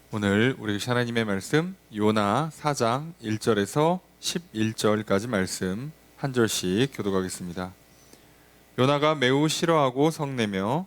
오늘 우리 하나님의 말씀 요나 4장 1절에서 11절까지 말씀 한 절씩 교독하겠습니다. 요나가 매우 싫어하고 성내며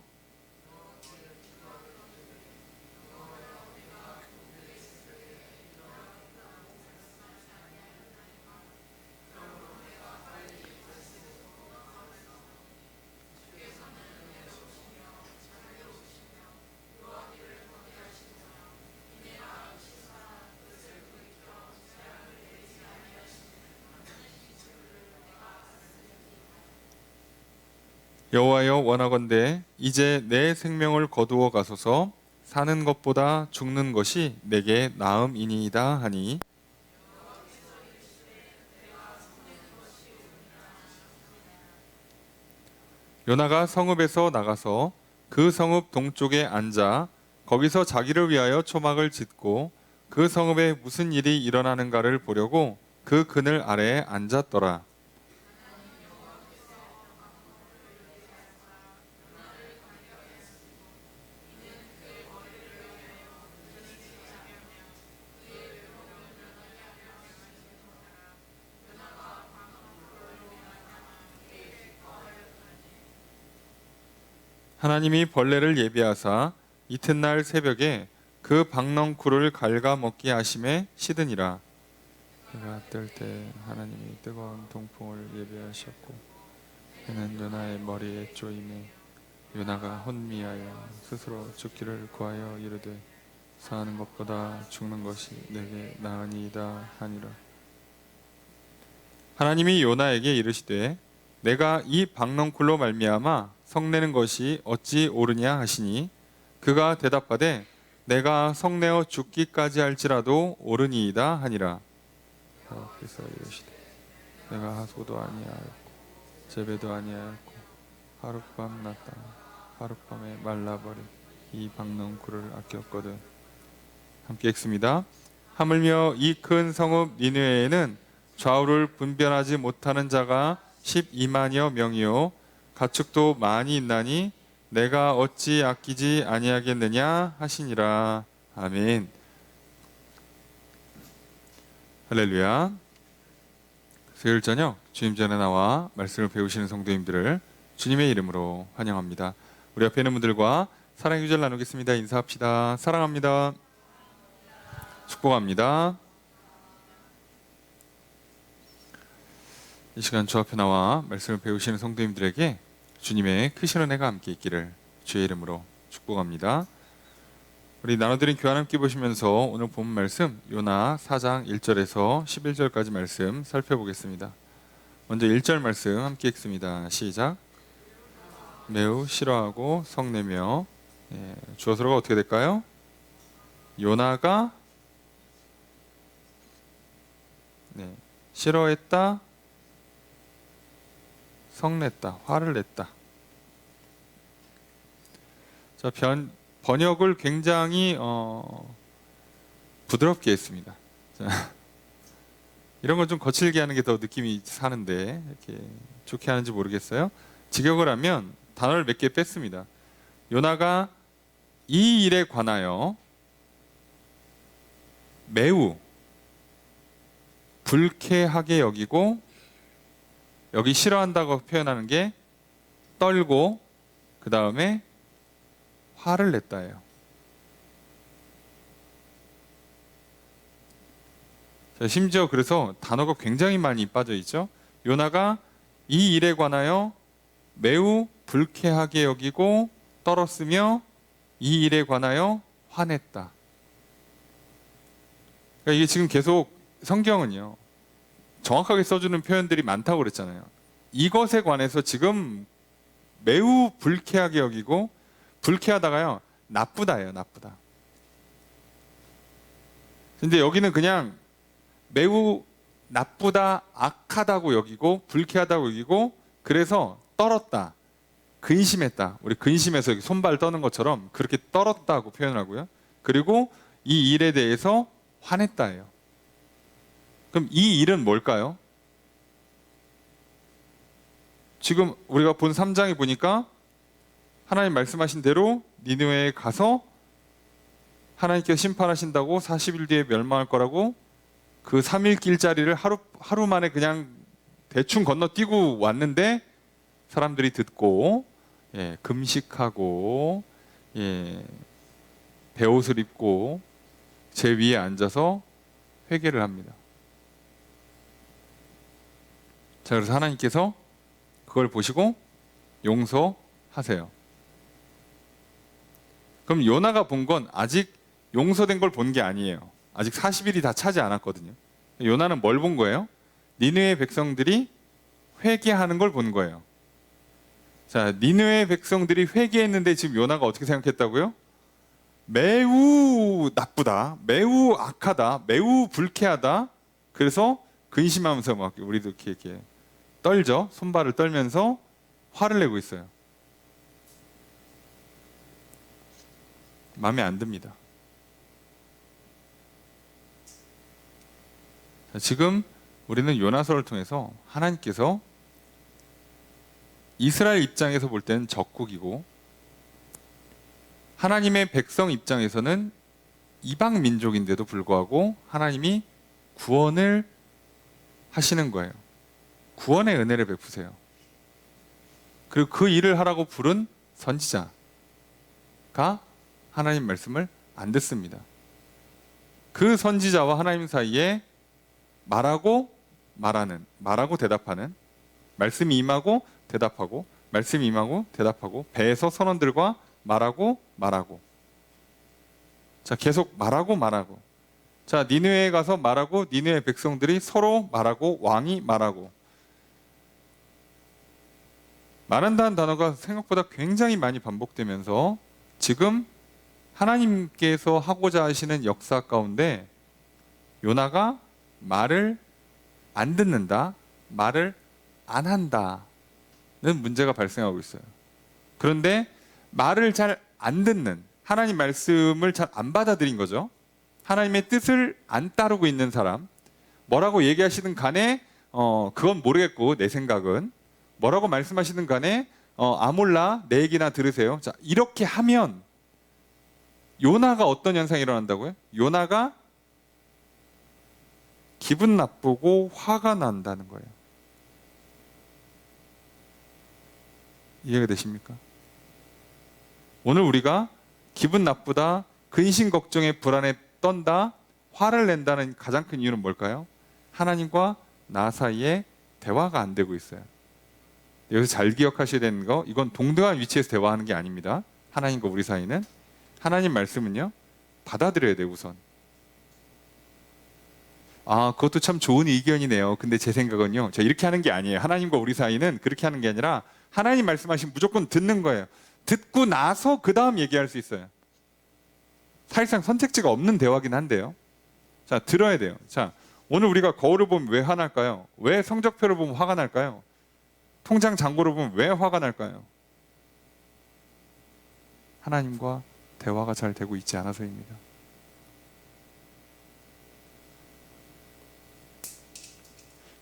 여호와여 원하건대 이제 내 생명을 거두어 가소서. 사는 것보다 죽는 것이 내게 나음이니이다 하니 요나가 성읍에서 나가서 그 성읍 동쪽에 앉아 거기서 자기를 위하여 초막을 짓고 그 성읍에 무슨 일이 일어나는가를 보려고 그 그늘 아래에 앉았더라. 하나님이 벌레를 예비하사 이튿날 새벽에 그 박넝쿨을 갉아먹게 하심에 시드니라. 해가 뜰 때 하나님이 뜨거운 동풍을 예비하셨고 그는 요나의 머리에 쪼임에 요나가 혼미하여 스스로 죽기를 구하여 이르되 사는 것보다 죽는 것이 내게 나으니이다 하니라. 하나님이 요나에게 이르시되 내가 이 박넝쿨로 말미암아 성내는 것이 어찌 옳으냐 하시니 그가 대답하되 내가 성내어 죽기까지 할지라도 옳으니이다 하니라. 여호와께서 이르시되 내가 하소도 아니하였고 재배도 아니하였고 하룻밤 났다 하룻밤에 말라버린 이 박넝쿨을 아꼈거든. 함께 읽습니다. 하물며 이 큰 성읍 니느웨에는 좌우를 분별하지 못하는 자가 12만여 명이요 가축도 많이 있나니 내가 어찌 아끼지 아니하겠느냐 하시니라. 아멘. 할렐루야. 수요일 저녁 주님 전에 나와 말씀을 배우시는 성도님들을 주님의 이름으로 환영합니다. 우리 옆에 있는 분들과 사랑의 유절 나누겠습니다. 인사합시다. 사랑합니다. 축복합니다. 이 시간 주 앞에 나와 말씀을 배우시는 성도님들에게 주님의 크신 은혜가 함께 있기를 주의 이름으로 축복합니다. 우리 나눠드린 교환 함께 보시면서 오늘 본 말씀 요나 4장 1절에서 11절까지 말씀 살펴보겠습니다. 먼저 1절 말씀 함께 읽습니다. 시작. 매우 싫어하고 성내며. 주어서가 어떻게 될까요? 요나가 싫어했다, 성냈다, 화를 냈다. 자, 번역을 굉장히 부드럽게 했습니다. 자, 이런 건 좀 거칠게 하는 게 더 느낌이 사는데 이렇게 좋게 하는지 모르겠어요. 직역을 하면 단어를 몇 개 뺐습니다. 요나가 이 일에 관하여 매우 불쾌하게 여기고, 여기 싫어한다고 표현하는 게 떨고 그 다음에 화를 냈다예요. 자, 심지어 그래서 단어가 굉장히 많이 빠져 있죠. 요나가 이 일에 관하여 매우 불쾌하게 여기고 떨었으며 이 일에 관하여 화냈다. 그러니까 이게 지금 계속 성경은요 정확하게 써주는 표현들이 많다고 그랬잖아요. 이것에 관해서 지금 매우 불쾌하게 여기고, 불쾌하다가요 나쁘다예요. 나쁘다. 근데 여기는 그냥 매우 나쁘다, 악하다고 여기고 불쾌하다고 여기고, 그래서 떨었다, 근심했다. 우리 근심해서 손발 떠는 것처럼 그렇게 떨었다고 표현하고요. 그리고 이 일에 대해서 화냈다예요. 그럼 이 일은 뭘까요? 지금 우리가 본 3장에 보니까 하나님 말씀하신 대로 니느웨에 가서 하나님께서 심판하신다고 40일 뒤에 멸망할 거라고 그 3일 길자리를 하루 만에 그냥 대충 건너뛰고 왔는데 사람들이 듣고 금식하고 베옷을 입고 제 위에 앉아서 회개를 합니다. 자, 그래서 하나님께서 그걸 보시고 용서하세요. 그럼 요나가 본 건 아직 용서된 걸 본 게 아니에요. 아직 40일이 다 차지 않았거든요. 요나는 뭘 본 거예요? 니느웨 백성들이 회개하는 걸 본 거예요. 자, 니느웨 백성들이 회개했는데 지금 요나가 어떻게 생각했다고요? 매우 나쁘다, 매우 악하다, 매우 불쾌하다. 그래서 근심하면서 막 우리도 이렇게 떨죠. 손발을 떨면서 화를 내고 있어요. 마음에 안 듭니다. 자, 지금 우리는 요나서를 통해서 하나님께서 이스라엘 입장에서 볼 때는 적국이고 하나님의 백성 입장에서는 이방 민족인데도 불구하고 하나님이 구원을 하시는 거예요. 구원의 은혜를 베푸세요. 그리고 그 일을 하라고 부른 선지자가 하나님 말씀을 안 듣습니다. 그 선지자와 하나님 사이에 말하고 말하는, 말하고 대답하는, 말씀이 임하고 대답하고, 말씀이 임하고 대답하고, 배에서 선원들과 말하고 말하고. 자, 계속 말하고 말하고. 자, 니느웨에 가서 말하고 니느웨 백성들이 서로 말하고 왕이 말하고. 말한다는 단어가 생각보다 굉장히 많이 반복되면서 지금 하나님께서 하고자 하시는 역사 가운데 요나가 말을 안 듣는다, 말을 안 한다는 문제가 발생하고 있어요. 그런데 말을 잘 안 듣는, 하나님 말씀을 잘 안 받아들인 거죠. 하나님의 뜻을 안 따르고 있는 사람, 뭐라고 얘기하시든 간에 그건 모르겠고 내 생각은, 뭐라고 말씀하시든 간에 몰라, 내 얘기나 들으세요. 자, 이렇게 하면 요나가 어떤 현상이 일어난다고요? 요나가 기분 나쁘고 화가 난다는 거예요. 이해가 되십니까? 오늘 우리가 기분 나쁘다, 근심 걱정에 불안에 떤다, 화를 낸다는 가장 큰 이유는 뭘까요? 하나님과 나 사이에 대화가 안 되고 있어요. 여기서 잘 기억하셔야 되는 거, 이건 동등한 위치에서 대화하는 게 아닙니다. 하나님과 우리 사이는, 하나님 말씀은요 받아들여야 돼요. 우선 그것도 참 좋은 의견이네요. 근데 제 생각은요, 자, 이렇게 하는 게 아니에요. 하나님과 우리 사이는 그렇게 하는 게 아니라 하나님 말씀하시면 무조건 듣는 거예요. 듣고 나서 그 다음 얘기할 수 있어요. 사실상 선택지가 없는 대화긴 한데요. 자, 들어야 돼요. 자, 오늘 우리가 거울을 보면 왜 화날까요? 왜 성적표를 보면 화가 날까요? 통장 잔고를 보면 왜 화가 날까요? 하나님과 대화가 잘 되고 있지 않아서입니다.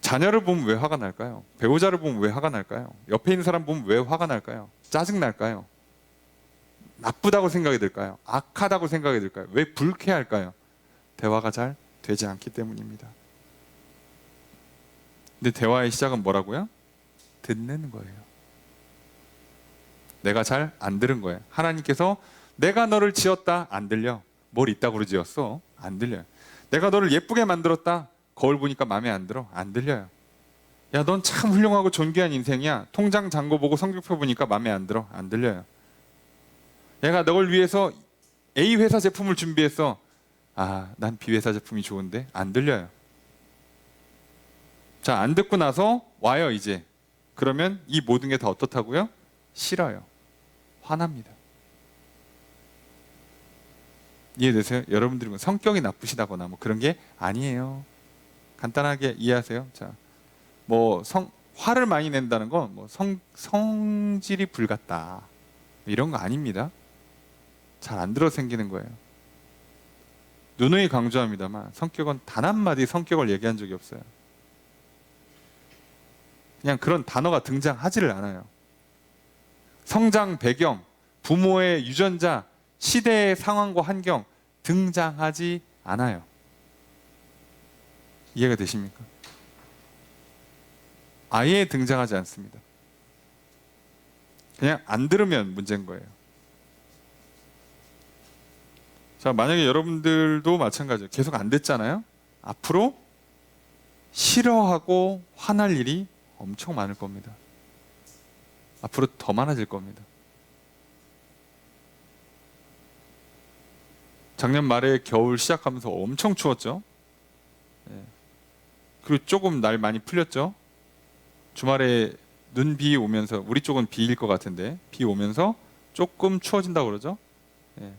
자녀를 보면 왜 화가 날까요? 배우자를 보면 왜 화가 날까요? 옆에 있는 사람 보면 왜 화가 날까요? 짜증 날까요? 나쁘다고 생각이 들까요? 악하다고 생각이 들까요? 왜 불쾌할까요? 대화가 잘 되지 않기 때문입니다. 근데 대화의 시작은 뭐라고요? 듣는 거예요. 내가 잘 안 들은 거예요. 하나님께서 내가 너를 지었다, 안 들려. 뭘 이따구로 지었어? 안 들려요. 내가 너를 예쁘게 만들었다, 거울 보니까 마음에 안 들어? 안 들려요. 야, 넌 참 훌륭하고 존귀한 인생이야. 통장 잔고 보고 성적표 보니까 마음에 안 들어? 안 들려요. 내가 너를 위해서 A 회사 제품을 준비했어. 난 B 회사 제품이 좋은데? 안 들려요. 자, 안 듣고 나서 와요 이제. 그러면 이 모든 게 다 어떻다고요? 싫어요. 화납니다. 이해되세요? 여러분들이 성격이 나쁘시다거나 뭐 그런 게 아니에요. 간단하게 이해하세요. 자, 화를 많이 낸다는 건 성질이 불같다 이런 거 아닙니다. 잘 안 들어 생기는 거예요. 누누이 강조합니다만 성격은 단 한마디 성격을 얘기한 적이 없어요. 그냥 그런 단어가 등장하지를 않아요. 성장 배경, 부모의 유전자, 시대의 상황과 환경 등장하지 않아요. 이해가 되십니까? 아예 등장하지 않습니다. 그냥 안 들으면 문제인 거예요. 자, 만약에 여러분들도 마찬가지예요. 계속 안 됐잖아요. 앞으로 싫어하고 화날 일이 엄청 많을 겁니다. 앞으로 더 많아질 겁니다. 작년 말에 겨울 시작하면서 엄청 추웠죠. 예. 그리고 조금 날 많이 풀렸죠. 주말에 눈 비 오면서, 우리 쪽은 비일 것 같은데 비 오면서 조금 추워진다고 그러죠. 예.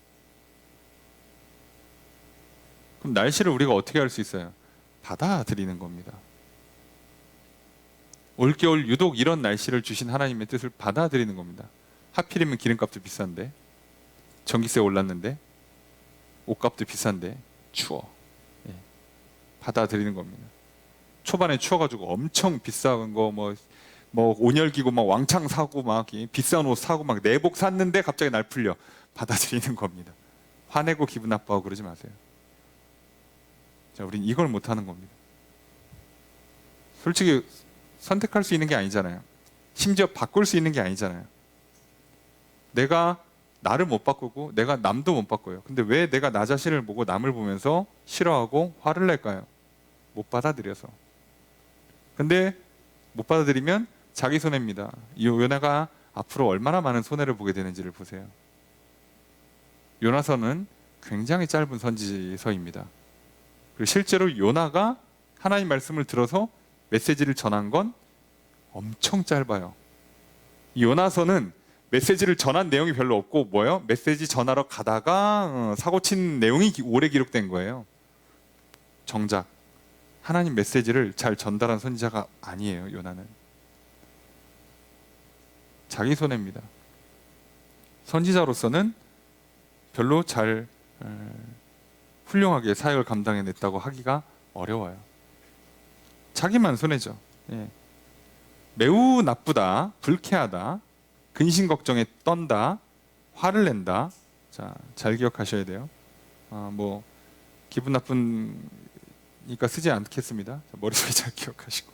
그럼 날씨를 우리가 어떻게 할 수 있어요? 받아들이는 겁니다. 올겨울 유독 이런 날씨를 주신 하나님의 뜻을 받아들이는 겁니다. 하필이면 기름값도 비싼데, 전기세 올랐는데, 옷값도 비싼데 추워. 예. 받아들이는 겁니다. 초반에 추워가지고 엄청 비싼 거 뭐 온열기구 막 왕창 사고 막 비싼 옷 사고 막 내복 샀는데 갑자기 날 풀려. 받아들이는 겁니다. 화내고 기분 나빠하고 그러지 마세요. 자, 우린 이걸 못하는 겁니다. 솔직히 선택할 수 있는 게 아니잖아요. 심지어 바꿀 수 있는 게 아니잖아요. 내가 나를 못 바꾸고 내가 남도 못 바꿔요. 근데 왜 내가 나 자신을 보고 남을 보면서 싫어하고 화를 낼까요? 못 받아들여서. 근데 못 받아들이면 자기 손해입니다. 이 요나가 앞으로 얼마나 많은 손해를 보게 되는지를 보세요. 요나서는 굉장히 짧은 선지서입니다. 그리고 실제로 요나가 하나님 말씀을 들어서 메시지를 전한 건 엄청 짧아요. 이 요나서는 메시지를 전한 내용이 별로 없고 뭐예요? 메시지 전하러 가다가 사고 친 내용이 오래 기록된 거예요. 정작 하나님 메시지를 잘 전달한 선지자가 아니에요. 요나는 자기 손해입니다. 선지자로서는 별로 잘 훌륭하게 사역을 감당해냈다고 하기가 어려워요. 자기만 손해죠. 예. 매우 나쁘다, 불쾌하다, 근심 걱정에 떤다, 화를 낸다. 자, 잘 기억하셔야 돼요. 뭐 기분 나쁘니까 쓰지 않겠습니다. 자, 머릿속에 잘 기억하시고.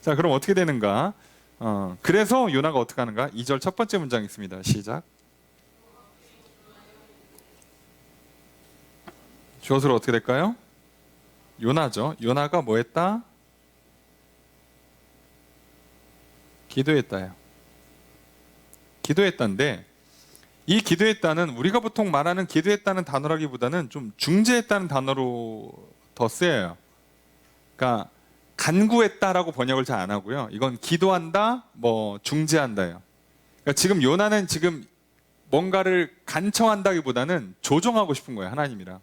자, 그럼 어떻게 되는가? 그래서 요나가 어떻게 하는가? 2절 첫 번째 문장 있습니다. 시작. 주어서로 어떻게 될까요? 요나죠. 요나가 뭐 했다? 기도했다요. 기도했다인데 이 기도했다는 우리가 보통 말하는 기도했다는 단어라기보다는 좀 중재했다는 단어로 더 쓰여요. 그러니까 간구했다라고 번역을 잘 안 하고요. 이건 기도한다, 뭐 중재한다요. 그러니까 지금 요나는 지금 뭔가를 간청한다기보다는 조정하고 싶은 거예요. 하나님이랑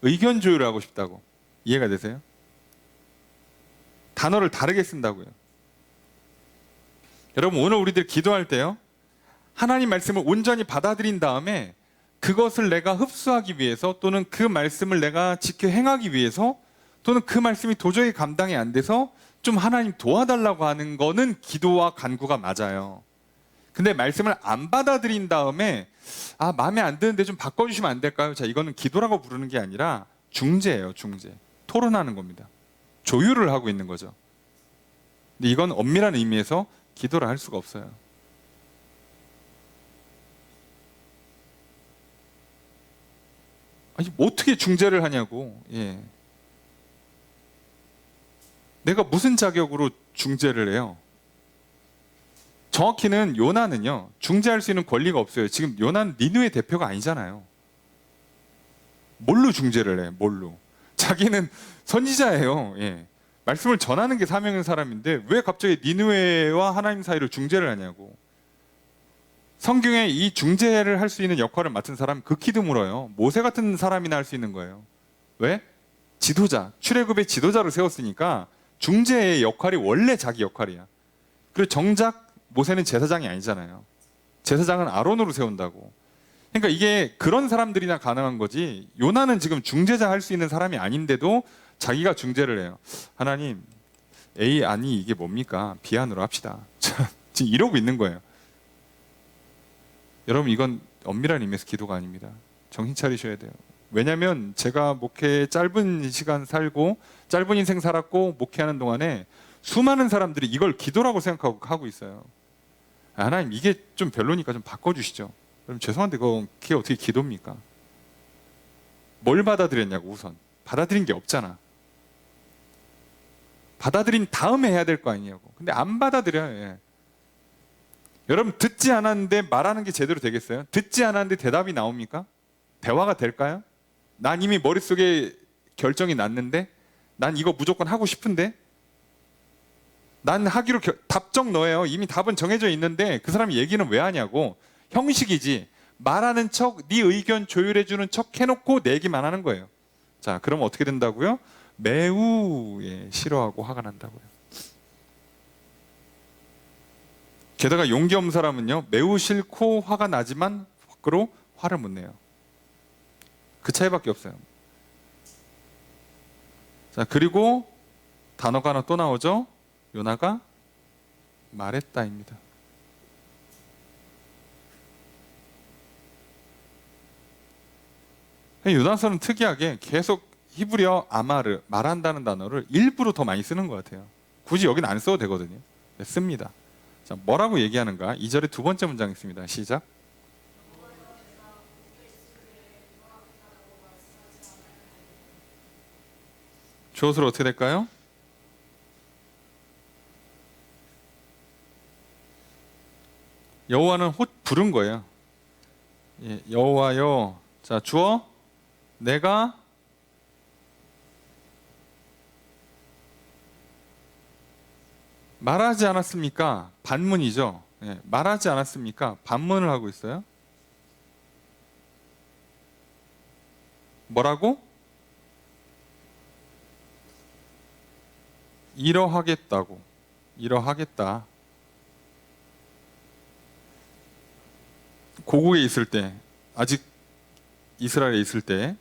의견 조율을 하고 싶다고. 이해가 되세요? 단어를 다르게 쓴다고요. 여러분, 오늘 우리들 기도할 때요, 하나님 말씀을 온전히 받아들인 다음에 그것을 내가 흡수하기 위해서, 또는 그 말씀을 내가 지켜 행하기 위해서, 또는 그 말씀이 도저히 감당이 안 돼서 좀 하나님 도와달라고 하는 거는 기도와 간구가 맞아요. 근데 말씀을 안 받아들인 다음에 마음에 안 드는데 좀 바꿔주시면 안 될까요? 자, 이거는 기도라고 부르는 게 아니라 중재예요. 중재. 토론하는 겁니다. 조율을 하고 있는 거죠. 근데 이건 엄밀한 의미에서 기도를 할 수가 없어요. 아니, 어떻게 중재를 하냐고. 예. 내가 무슨 자격으로 중재를 해요? 정확히는 요나는요, 중재할 수 있는 권리가 없어요. 지금 요나는 니느웨 대표가 아니잖아요. 뭘로 중재를 해? 뭘로? 자기는 선지자예요. 예. 말씀을 전하는 게 사명인 사람인데 왜 갑자기 니느웨와 하나님 사이로 중재를 하냐고. 성경에 이 중재를 할 수 있는 역할을 맡은 사람 극히 드물어요. 모세 같은 사람이나 할 수 있는 거예요. 왜? 지도자, 출애굽의 지도자를 세웠으니까 중재의 역할이 원래 자기 역할이야. 그리고 정작 모세는 제사장이 아니잖아요. 제사장은 아론으로 세운다고. 그러니까 이게 그런 사람들이나 가능한 거지, 요나는 지금 중재자 할 수 있는 사람이 아닌데도 자기가 중재를 해요. 하나님, 아니 이게 뭡니까? 비안으로 합시다. 지금 이러고 있는 거예요. 여러분, 이건 엄밀한 의미에서 기도가 아닙니다. 정신 차리셔야 돼요. 왜냐하면 제가 목회 짧은 시간 살고 짧은 인생 살았고 목회하는 동안에 수많은 사람들이 이걸 기도라고 생각하고 하고 있어요. 하나님 이게 좀 별로니까 좀 바꿔주시죠. 그럼 죄송한데 그게 어떻게 기도입니까? 뭘 받아들였냐고. 우선 받아들인 게 없잖아. 받아들인 다음에 해야 될 거 아니냐고. 근데 안 받아들여요. 예. 여러분 듣지 않았는데 말하는 게 제대로 되겠어요? 듣지 않았는데 대답이 나옵니까? 대화가 될까요? 난 이미 머릿속에 결정이 났는데, 난 이거 무조건 하고 싶은데, 난 하기로 답정 너예요. 이미 답은 정해져 있는데 그 사람이 얘기는 왜 하냐고. 형식이지. 말하는 척, 네 의견 조율해주는 척 해놓고 내 얘기만 하는 거예요. 자, 그럼 어떻게 된다고요? 매우 싫어하고 화가 난다고요. 게다가 용기 없는 사람은요, 매우 싫고 화가 나지만 밖으로 화를 못 내요. 그 차이밖에 없어요. 자, 그리고 단어가 하나 또 나오죠. 요나가 말했다입니다. 요나서는 특이하게 계속 히브리어 아마르, 말한다는 단어를 일부러 더 많이 쓰는 것 같아요. 굳이 여기는 안 써도 되거든요. 네, 씁니다. 자, 뭐라고 얘기하는가? 2절의 두 번째 문장 있습니다. 시작. 주어수로 어떻게 될까요? 여호와는 부른 거예요. 예, 여호와여. 자, 주어 내가 말하지 않았습니까? 반문이죠. 예, 말하지 않았습니까? 반문을 하고 있어요. 뭐라고? 이러하겠다고. 이러하겠다. 고국에 있을 때, 아직 이스라엘에 있을 때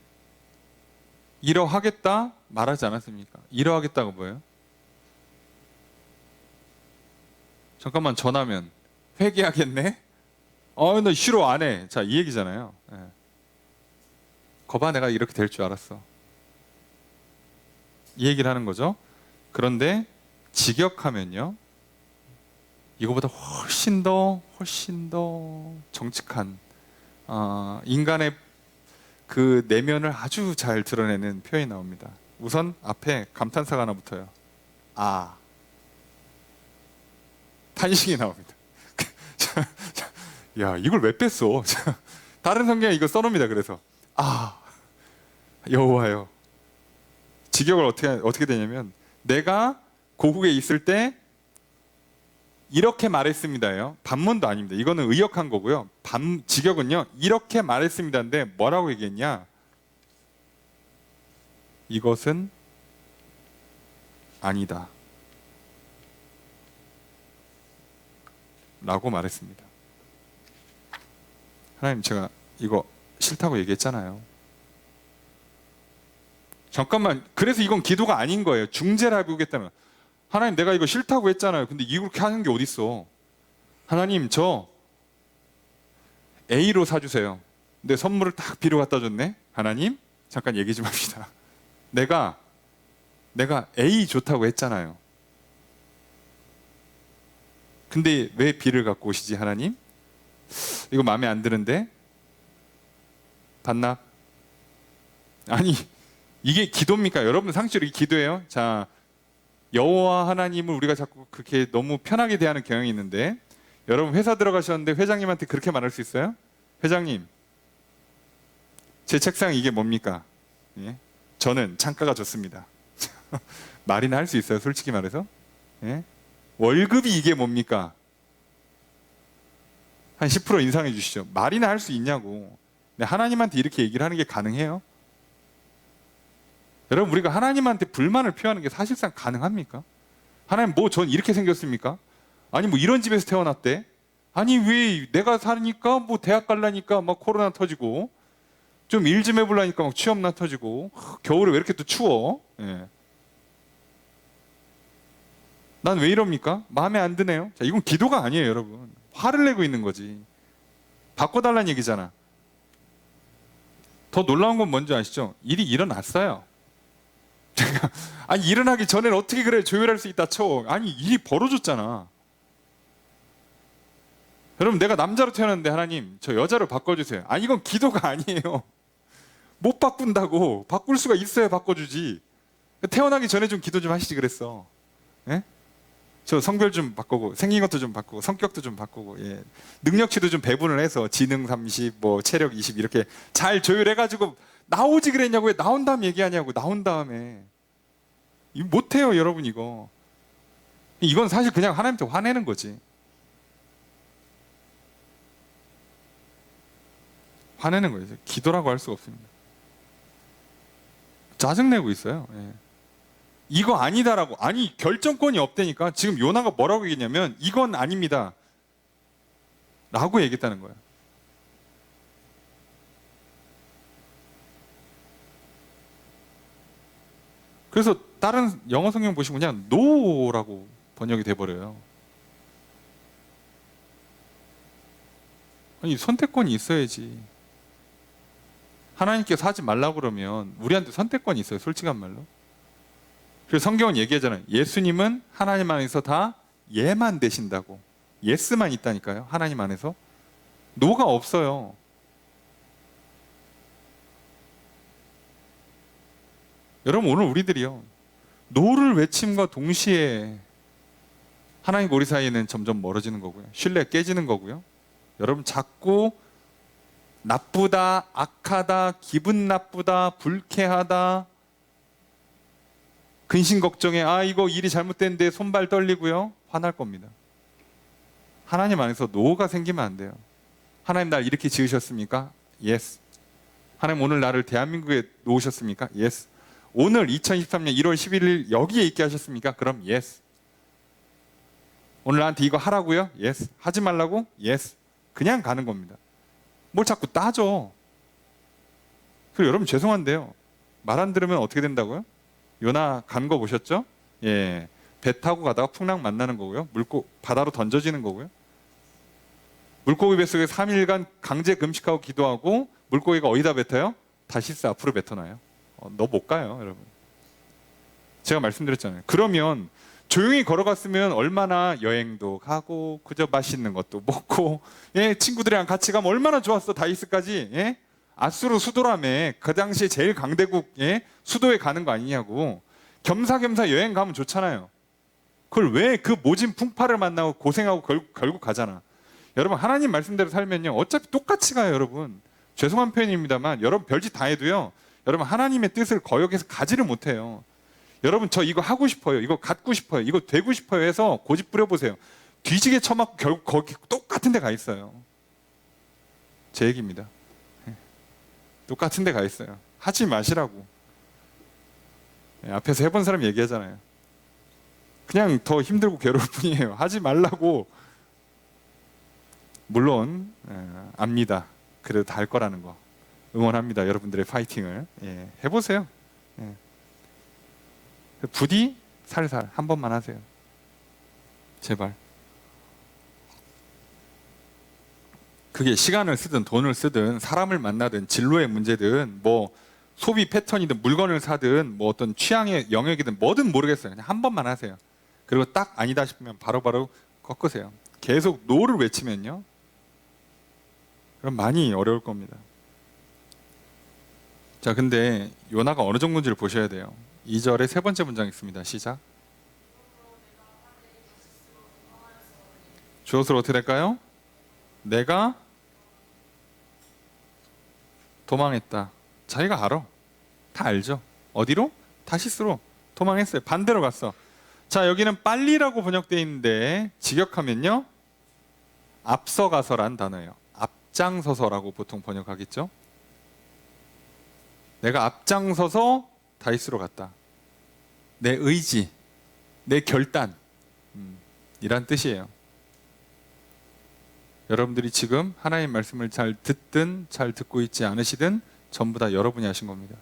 이러하겠다 말하지 않았습니까? 이러하겠다가 뭐예요? 잠깐만 전하면 회개하겠네? 나 싫어 안 해. 자, 이 얘기잖아요. 예. 거봐 내가 이렇게 될 줄 알았어. 이 얘기를 하는 거죠. 그런데 직역하면요, 이거보다 훨씬 더 정직한 인간의 그 내면을 아주 잘 드러내는 표현이 나옵니다. 우선 앞에 감탄사가 하나 붙어요. 아, 탄식이 나옵니다. 야, 이걸 왜 뺐어? 다른 성경에 이거 써놓습니다. 그래서 여호와여. 직역을 어떻게 되냐면, 내가 고국에 있을 때 이렇게 말했습니다예요. 반문도 아닙니다. 이거는 의역한 거고요. 직역은요, 이렇게 말했습니다인데 뭐라고 얘기했냐? 이것은 아니다 라고 말했습니다. 하나님, 제가 이거 싫다고 얘기했잖아요. 잠깐만, 그래서 이건 기도가 아닌 거예요. 중재를 해보겠다면, 하나님 내가 이거 싫다고 했잖아요. 근데 이렇게 하는 게 어딨어. 하나님 저 A로 사주세요. 근데 선물을 딱 B로 갖다 줬네. 하나님 잠깐 얘기 좀 합시다. 내가 A 좋다고 했잖아요. 근데 왜 B를 갖고 오시지 하나님? 이거 마음에 안 드는데? 반납? 아니 이게 기도입니까? 여러분 상식으로 이게 기도예요? 자, 여호와 하나님을 우리가 자꾸 그렇게 너무 편하게 대하는 경향이 있는데, 여러분 회사 들어가셨는데 회장님한테 그렇게 말할 수 있어요? 회장님, 제 책상 이게 뭡니까? 예? 저는 창가가 좋습니다. 말이나 할 수 있어요? 솔직히 말해서? 예? 월급이 이게 뭡니까? 한 10% 인상해 주시죠. 말이나 할 수 있냐고. 근데 하나님한테 이렇게 얘기를 하는 게 가능해요? 여러분, 우리가 하나님한테 불만을 표하는 게 사실상 가능합니까? 하나님 뭐 전 이렇게 생겼습니까? 아니 뭐 이런 집에서 태어났대? 아니 왜 내가 사니까 뭐 대학 갈라니까 막 코로나 터지고, 좀 일 좀 해보려니까 막 취업난 터지고, 겨울에 왜 이렇게 또 추워? 예. 난 왜 이럽니까? 마음에 안 드네요. 자, 이건 기도가 아니에요, 여러분. 화를 내고 있는 거지. 바꿔달라는 얘기잖아. 더 놀라운 건 뭔지 아시죠? 일이 일어났어요. 아니 일어나기 전에는 어떻게 그래 조율할 수 있다 쳐. 아니 일이 벌어졌잖아. 여러분 내가 남자로 태어났는데 하나님 저 여자로 바꿔주세요. 아니 이건 기도가 아니에요. 못 바꾼다고. 바꿀 수가 있어야 바꿔주지. 태어나기 전에 좀 기도 좀 하시지 그랬어. 예? 저 성별 좀 바꾸고 생긴 것도 좀 바꾸고 성격도 좀 바꾸고 예. 능력치도 좀 배분을 해서 지능 30, 뭐 체력 20 이렇게 잘 조율해가지고 나오지 그랬냐고. 왜 나온 다음 얘기하냐고. 나온 다음에 이거 못해요 여러분. 이건 사실 그냥 하나님한테 화내는 거지. 화내는 거예요. 기도라고 할 수가 없습니다. 짜증내고 있어요. 예. 이거 아니다라고. 아니 결정권이 없다니까. 지금 요나가 뭐라고 얘기했냐면 이건 아닙니다 라고 얘기했다는 거야. 그래서 다른 영어 성경 보시면 그냥 no라고 번역이 돼버려요. 아니 선택권이 있어야지. 하나님께서 하지 말라고 그러면 우리한테 선택권이 있어요. 솔직한 말로. 그래서 성경은 얘기하잖아요. 예수님은 하나님 안에서 다 예만 되신다고. 예스만 있다니까요. 하나님 안에서. 노가 없어요. 여러분 오늘 우리들이요. 노를 외침과 동시에 하나님과 우리 사이에는 점점 멀어지는 거고요. 신뢰가 깨지는 거고요. 여러분 자꾸 나쁘다, 악하다, 기분 나쁘다, 불쾌하다, 근심 걱정에 아 이거 일이 잘못됐는데 손발 떨리고요. 화날 겁니다. 하나님 안에서 노가 생기면 안 돼요. 하나님 날 이렇게 지으셨습니까? Yes. 하나님 오늘 나를 대한민국에 놓으셨습니까? Yes. 오늘 2023년 1월 11일 여기에 있게 하셨습니까? 그럼 Yes. 오늘 나한테 이거 하라고요? Yes. 하지 말라고? Yes. 그냥 가는 겁니다. 뭘 자꾸 따져. 그리고 여러분 죄송한데요. 말 안 들으면 어떻게 된다고요? 요나 간 거 보셨죠? 예, 배 타고 가다가 풍랑 만나는 거고요. 바다로 던져지는 거고요. 물고기 뱃속에 3일간 강제 금식하고 기도하고 물고기가 어디다 뱉어요? 다시스 앞으로 뱉어놔요. 너 못 가요 여러분. 제가 말씀드렸잖아요. 그러면 조용히 걸어갔으면 얼마나 여행도 가고 그저 맛있는 것도 먹고 예, 친구들이랑 같이 가면 얼마나 좋았어. 다이스까지. 예? 아수르 수도라며. 그 당시에 제일 강대국 예? 수도에 가는 거 아니냐고. 겸사겸사 여행 가면 좋잖아요. 그걸 왜 그 모진 풍파를 만나고 고생하고 결국 가잖아. 여러분 하나님 말씀대로 살면요 어차피 똑같이 가요 여러분. 죄송한 표현입니다만 여러분 별짓 다 해도요 여러분 하나님의 뜻을 거역해서 가지를 못해요. 여러분 저 이거 하고 싶어요, 이거 갖고 싶어요, 이거 되고 싶어요 해서 고집 부려보세요. 뒤지게 쳐맞고 결국 거기 똑같은 데 가 있어요. 제 얘기입니다. 똑같은 데 가 있어요. 하지 마시라고. 앞에서 해본 사람 얘기하잖아요. 그냥 더 힘들고 괴로울 뿐이에요. 하지 말라고. 물론 압니다. 그래도 다 할 거라는 거 응원합니다. 여러분들의 파이팅을 해보세요. 부디 살살 한 번만 하세요. 제발. 그게 시간을 쓰든 돈을 쓰든 사람을 만나든 진로의 문제든 뭐 소비 패턴이든 물건을 사든 뭐 어떤 취향의 영역이든 뭐든 모르겠어요. 그냥 한 번만 하세요. 그리고 딱 아니다 싶으면 바로바로 꺾으세요. 계속 노를 외치면요 그럼 많이 어려울 겁니다. 자, 근데 요나가 어느 정도인지를 보셔야 돼요. 2절의 세 번째 문장 있습니다. 시작. 주어서 어떻게 될까요? 내가 도망했다. 자기가 알아. 다 알죠. 어디로? 다시스로 도망했어요. 반대로 갔어. 자, 여기는 빨리라고 번역되어 있는데 직역하면요 앞서가서란 단어예요. 앞장서서라고 보통 번역하겠죠. 내가 앞장서서 다이스로 갔다. 내 의지, 내 결단 이란 뜻이에요. 여러분들이 지금 하나님 말씀을 잘 듣든 잘 듣고 있지 않으시든 전부 다 여러분이 하신 겁니다.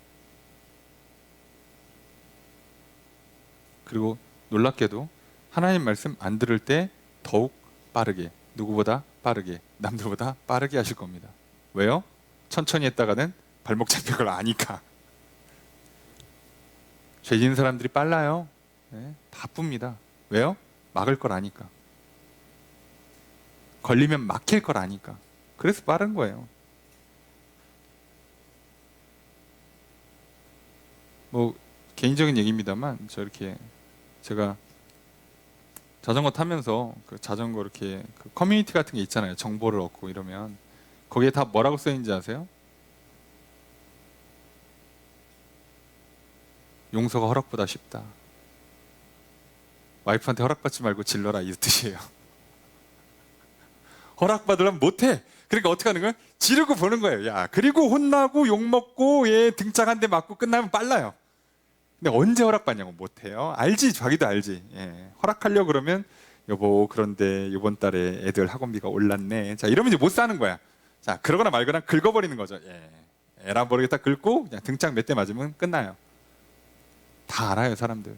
그리고 놀랍게도 하나님 말씀 안 들을 때 더욱 빠르게, 누구보다 빠르게, 남들보다 빠르게 하실 겁니다. 왜요? 천천히 했다가는 발목 잡힐 걸 아니까. 죄 지은 사람들이 빨라요. 네, 바쁩니다. 왜요? 막을 걸 아니까. 걸리면 막힐 걸 아니까. 그래서 빠른 거예요. 뭐 개인적인 얘기입니다만, 제가 자전거 타면서 그 자전거 이렇게 그 커뮤니티 같은 게 있잖아요. 정보를 얻고 이러면 거기에 다 뭐라고 써 있는지 아세요? 용서가 허락보다 쉽다. 와이프한테 허락받지 말고 질러라, 이 뜻이에요. 허락받으려면 못해. 그러니까 어떻게 하는 거야? 지르고 보는 거예요. 야, 그리고 혼나고 욕먹고 얘 등짝 한 대 맞고 끝나면 빨라요. 근데 언제 허락받냐고. 못해요. 알지, 자기도 알지. 예. 허락하려고 그러면 여보, 그런데 이번 달에 애들 학원비가 올랐네. 자, 이러면 이제 못 사는 거야. 자, 그러거나 말거나 긁어버리는 거죠. 예. 에라 모르겠다 긁고 그냥 등짝 몇 대 맞으면 끝나요. 다 알아요, 사람들.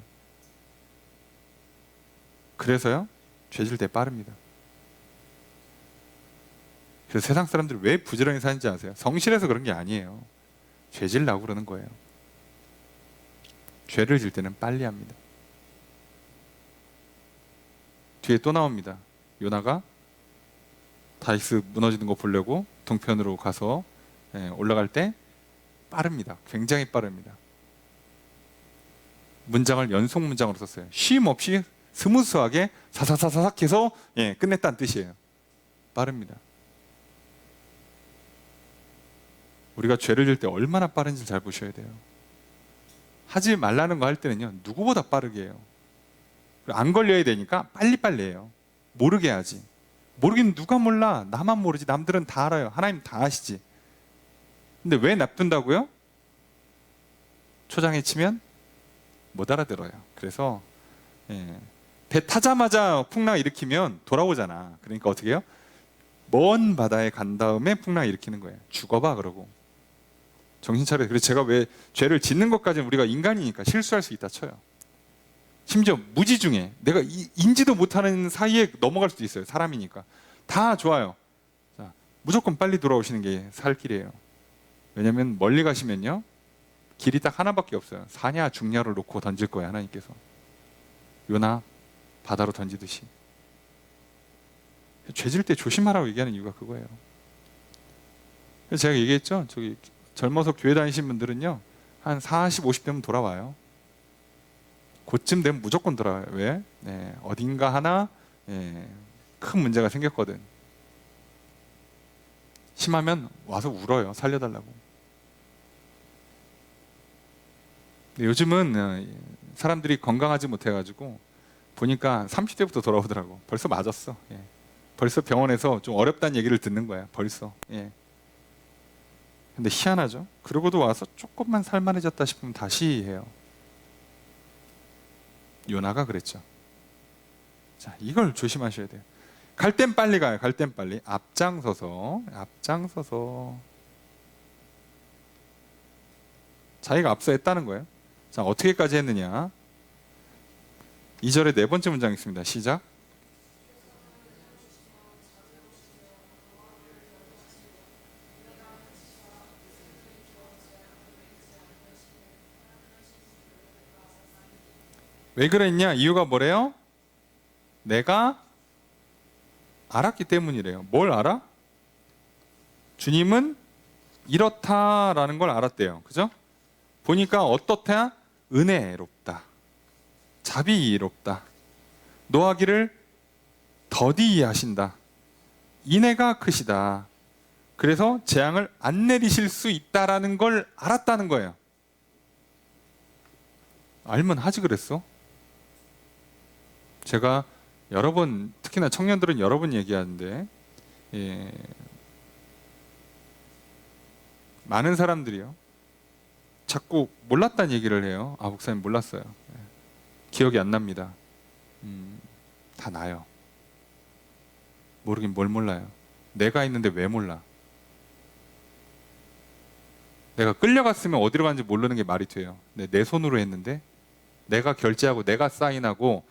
그래서요, 죄질 때 빠릅니다. 그래서 세상 사람들이 왜 부지런히 사는지 아세요? 성실해서 그런 게 아니에요. 죄질 나고 그러는 거예요. 죄를 질 때는 빨리 합니다. 뒤에 또 나옵니다. 요나가 다이스 무너지는 거 보려고 동편으로 가서 올라갈 때 빠릅니다. 굉장히 빠릅니다. 문장을 연속 문장으로 썼어요. 쉼 없이 스무스하게 사사사삭 해서 끝냈다는 뜻이에요. 빠릅니다. 우리가 죄를 질 때 얼마나 빠른지 잘 보셔야 돼요. 하지 말라는 거 할 때는요, 누구보다 빠르게 해요. 안 걸려야 되니까 빨리빨리 해요. 모르게 하지. 모르긴 누가 몰라. 나만 모르지. 남들은 다 알아요. 하나님 다 아시지. 근데 왜 놔둔다고요? 초장에 치면 못 알아들어요. 그래서 배 타자마자 풍랑 일으키면 돌아오잖아. 그러니까 어떻게 해요? 먼 바다에 간 다음에 풍랑 일으키는 거예요. 죽어봐 그러고. 정신 차려. 그래서 제가 왜 죄를 짓는 것까지는 우리가 인간이니까 실수할 수 있다 쳐요. 심지어 무지 중에 내가 인지도 못하는 사이에 넘어갈 수도 있어요. 사람이니까. 다 좋아요. 자, 무조건 빨리 돌아오시는 게 살 길이에요. 왜냐하면 멀리 가시면요, 길이 딱 하나밖에 없어요. 사냐 죽냐를 놓고 던질 거예요, 하나님께서. 요나 바다로 던지듯이. 죄질 때 조심하라고 얘기하는 이유가 그거예요. 그래서 제가 얘기했죠. 저기 젊어서 교회 다니신 분들은요, 한 40, 50대면 돌아와요. 그쯤 되면 무조건 돌아와요. 왜? 어딘가 하나 큰 문제가 생겼거든. 심하면 와서 울어요. 살려달라고. 근데 요즘은 사람들이 건강하지 못해가지고 보니까 30대부터 돌아오더라고. 벌써 맞았어. 벌써 병원에서 좀 어렵다는 얘기를 듣는 거야. 벌써. 근데 희한하죠. 그러고도 와서 조금만 살만해졌다 싶으면 다시 해요. 요나가 그랬죠. 자, 이걸 조심하셔야 돼요. 갈 땐 빨리 가요. 갈 땐 빨리. 앞장서서 자기가 앞서 했다는 거예요. 자, 어떻게까지 했느냐. 2절에 네 번째 문장 있습니다. 시작. 왜 그랬냐? 이유가 뭐래요? 내가 알았기 때문이래요. 뭘 알아? 주님은 이렇다라는 걸 알았대요. 그죠? 보니까 어떻다? 은혜롭다. 자비롭다. 노하기를 더디 하신다. 인애가 크시다. 그래서 재앙을 안 내리실 수 있다라는 걸 알았다는 거예요. 알면 하지 그랬어? 제가 여러 번, 특히나 청년들은 여러 번 얘기하는데, 많은 사람들이요, 자꾸 몰랐다는 얘기를 해요. 아, 목사님 몰랐어요. 기억이 안 납니다. 다 나요. 모르긴 뭘 몰라요. 내가 있는데 왜 몰라? 내가 끌려갔으면 어디로 갔는지 모르는 게 말이 돼요. 내 손으로 했는데, 내가 결제하고 내가 사인하고,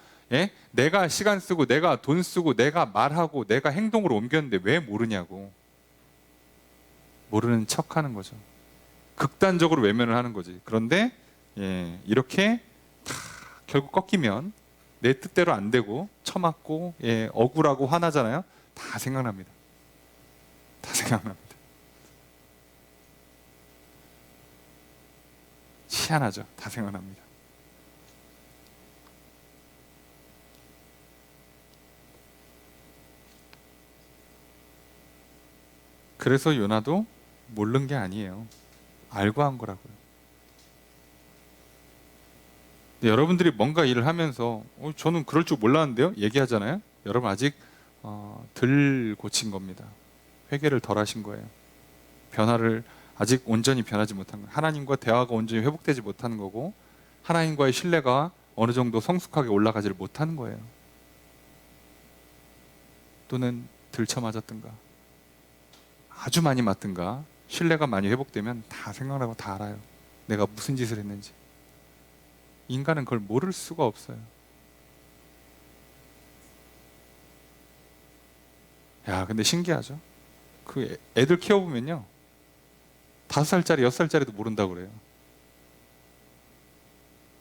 내가 시간 쓰고 내가 돈 쓰고 내가 말하고 내가 행동으로 옮겼는데 왜 모르냐고. 모르는 척하는 거죠. 극단적으로 외면을 하는 거지. 그런데 이렇게 다 결국 꺾이면 내 뜻대로 안 되고 처맞고 억울하고 화나잖아요. 다 생각납니다. 다 생각납니다. 희한하죠. 다 생각납니다. 그래서 요나도 모르는 게 아니에요. 알고 한 거라고요. 여러분들이 뭔가 일을 하면서 저는 그럴 줄 몰랐는데요 얘기하잖아요. 여러분 아직 덜 고친 겁니다. 회개를 덜 하신 거예요. 변화를 아직 온전히 변하지 못한 거예요. 하나님과 대화가 온전히 회복되지 못하는 거고, 하나님과의 신뢰가 어느 정도 성숙하게 올라가지를 못하는 거예요. 또는 들쳐맞았든가 아주 많이 맞든가, 신뢰가 많이 회복되면 다 생각나고 다 알아요. 내가 무슨 짓을 했는지. 인간은 그걸 모를 수가 없어요. 야, 근데 신기하죠? 그 애들 키워보면요, 5살짜리, 6살짜리도 모른다고 그래요.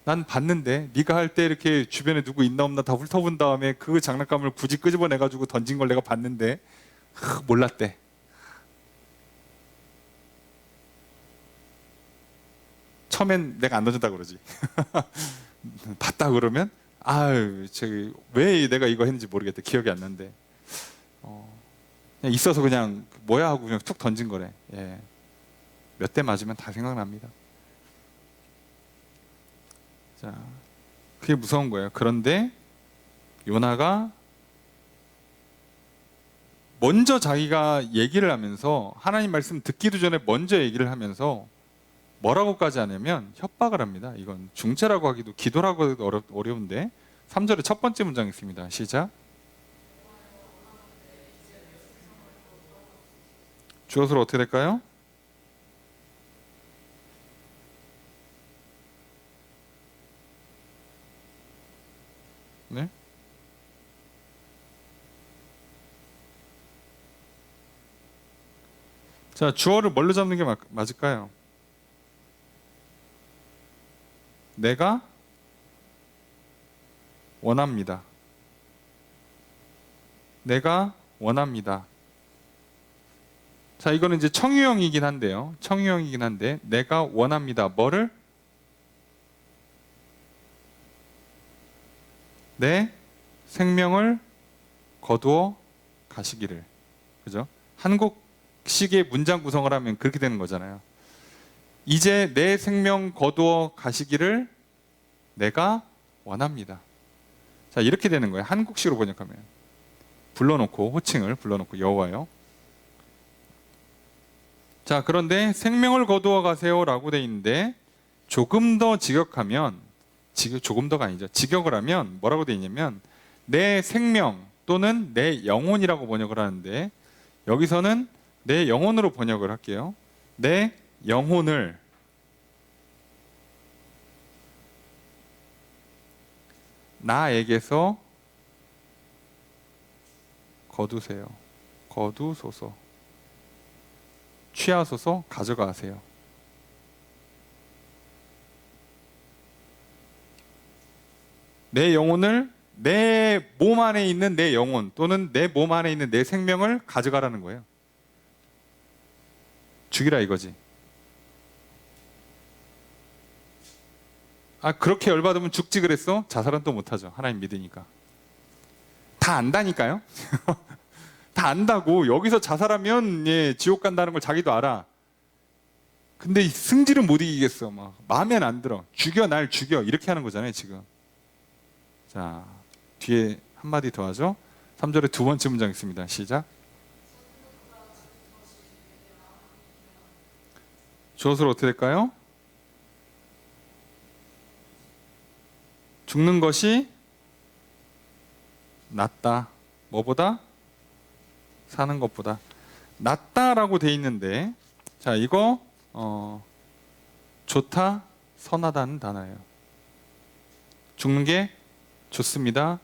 난 봤는데 네가 할 때 이렇게 주변에 누구 있나 없나 다 훑어본 다음에 그 장난감을 굳이 끄집어내가지고 던진 걸 내가 봤는데 몰랐대. 처음엔 내가 안 던졌다 그러지. 봤다 그러면 아유, 저기 왜 내가 이거 했는지 모르겠대. 기억이 안 난대. 그냥 있어서 그냥 뭐야 하고 그냥 툭 던진 거래. 몇 대 맞으면 다 생각납니다. 자, 그게 무서운 거예요. 그런데 요나가 먼저 자기가 얘기를 하면서, 하나님 말씀 듣기도 전에 먼저 얘기를 하면서 뭐라고까지 하냐면 협박을 합니다. 이건 중재라고 하기도, 기도라고 하기도 어려운데 3절의 첫 번째 문장 있습니다. 시작. 주어서로 어떻게 될까요? 네? 자, 주어를 뭘로 잡는 게 맞을까요? 내가 원합니다. 내가 원합니다. 자, 이거는 이제 청유형이긴 한데요. 청유형이긴 한데, 내가 원합니다. 뭐를? 내 생명을 거두어 가시기를. 그죠? 한국식의 문장 구성을 하면 그렇게 되는 거잖아요. 이제 내 생명 거두어 가시기를 내가 원합니다. 자, 이렇게 되는 거예요. 한국식으로 번역하면. 불러놓고, 호칭을 불러놓고, 여호와요. 자, 그런데 생명을 거두어 가세요 라고 돼 있는데, 조금 더 직역하면, 조금 더가 아니죠. 직역을 하면 뭐라고 돼 있냐면, 내 생명 또는 내 영혼이라고 번역을 하는데, 여기서는 내 영혼으로 번역을 할게요. 내 영혼을 나에게서 거두세요. 거두소서. 취하소서. 가져가세요. 내 영혼을, 내 몸 안에 있는 내 영혼 또는 내 몸 안에 있는 내 생명을 가져가라는 거예요. 죽이라 이거지. 아, 그렇게 열받으면 죽지 그랬어? 자살은 또 못하죠. 하나님 믿으니까. 다 안다니까요. 다 안다고. 여기서 자살하면 지옥 간다는 걸 자기도 알아. 근데 승질은 못 이기겠어. 막 마음에 안 들어. 죽여, 날 죽여. 이렇게 하는 거잖아요 지금. 자, 뒤에 한마디 더 하죠. 3절에 두 번째 문장 있습니다. 시작. 주어서로 어떻게 될까요? 죽는 것이 낫다. 뭐보다? 사는 것보다. 낫다라고 돼 있는데, 자, 이거 좋다, 선하다는 단어예요. 죽는 게 좋습니다.